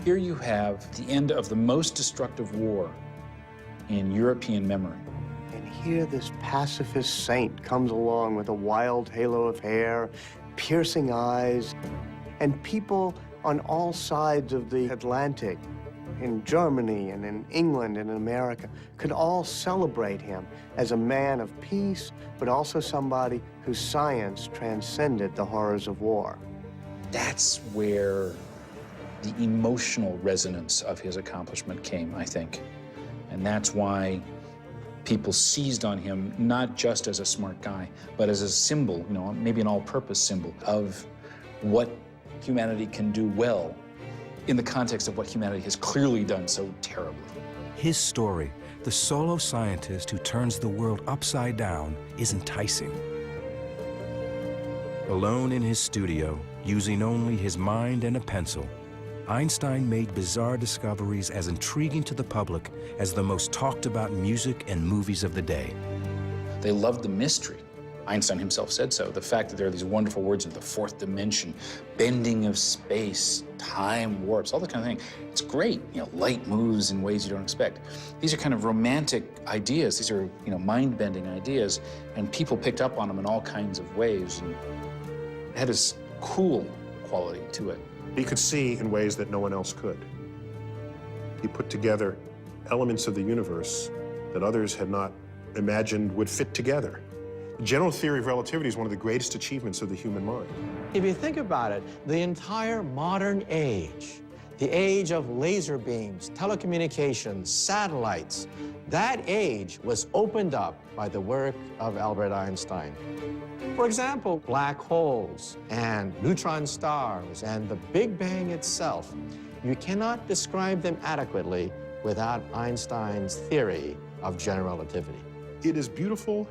Here you have the end of the most destructive war in European memory. And here this pacifist saint comes along with a wild halo of hair, piercing eyes, and people on all sides of the Atlantic, in Germany and in England and in America, could all celebrate him as a man of peace, but also somebody whose science transcended the horrors of war. That's where the emotional resonance of his accomplishment came, I think. And that's why people seized on him, not just as a smart guy, but as a symbol, maybe an all-purpose symbol of what humanity can do well in the context of what humanity has clearly done so terribly. His story, the solo scientist who turns the world upside down, is enticing. Alone in his studio, using only his mind and a pencil, Einstein made bizarre discoveries as intriguing to the public as the most talked about music and movies of the day. They loved the mystery. Einstein himself said so. The fact that there are these wonderful words in the 4th dimension, bending of space, time warps, all that kind of thing. It's great. Light moves in ways you don't expect. These are kind of romantic ideas. These are, mind-bending ideas, and people picked up on them in all kinds of ways. And it had this cool quality to it. He could see in ways that no one else could. He put together elements of the universe that others had not imagined would fit together. The general theory of relativity is one of the greatest achievements of the human mind. If you think about it, the entire modern age, the age of laser beams, telecommunications, satellites, that age was opened up by the work of Albert Einstein. For example, black holes and neutron stars and the Big Bang itself. You cannot describe them adequately without Einstein's theory of general relativity. It is beautiful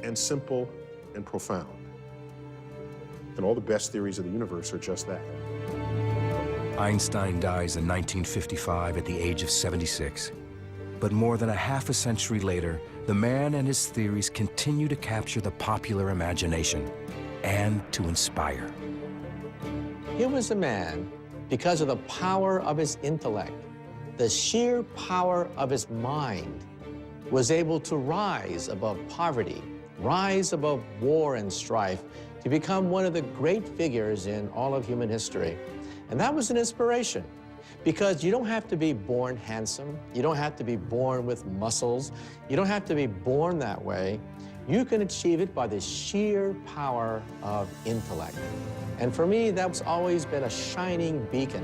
and simple and profound. And all the best theories of the universe are just that. Einstein dies in 1955 at the age of 76. But more than a half a century later, the man and his theories continue to capture the popular imagination and to inspire. Here was a man, because of the power of his intellect, the sheer power of his mind, was able to rise above poverty, rise above war and strife, to become one of the great figures in all of human history. And that was an inspiration, because you don't have to be born handsome. You don't have to be born with muscles. You don't have to be born that way. You can achieve it by the sheer power of intellect. And for me, that's always been a shining beacon.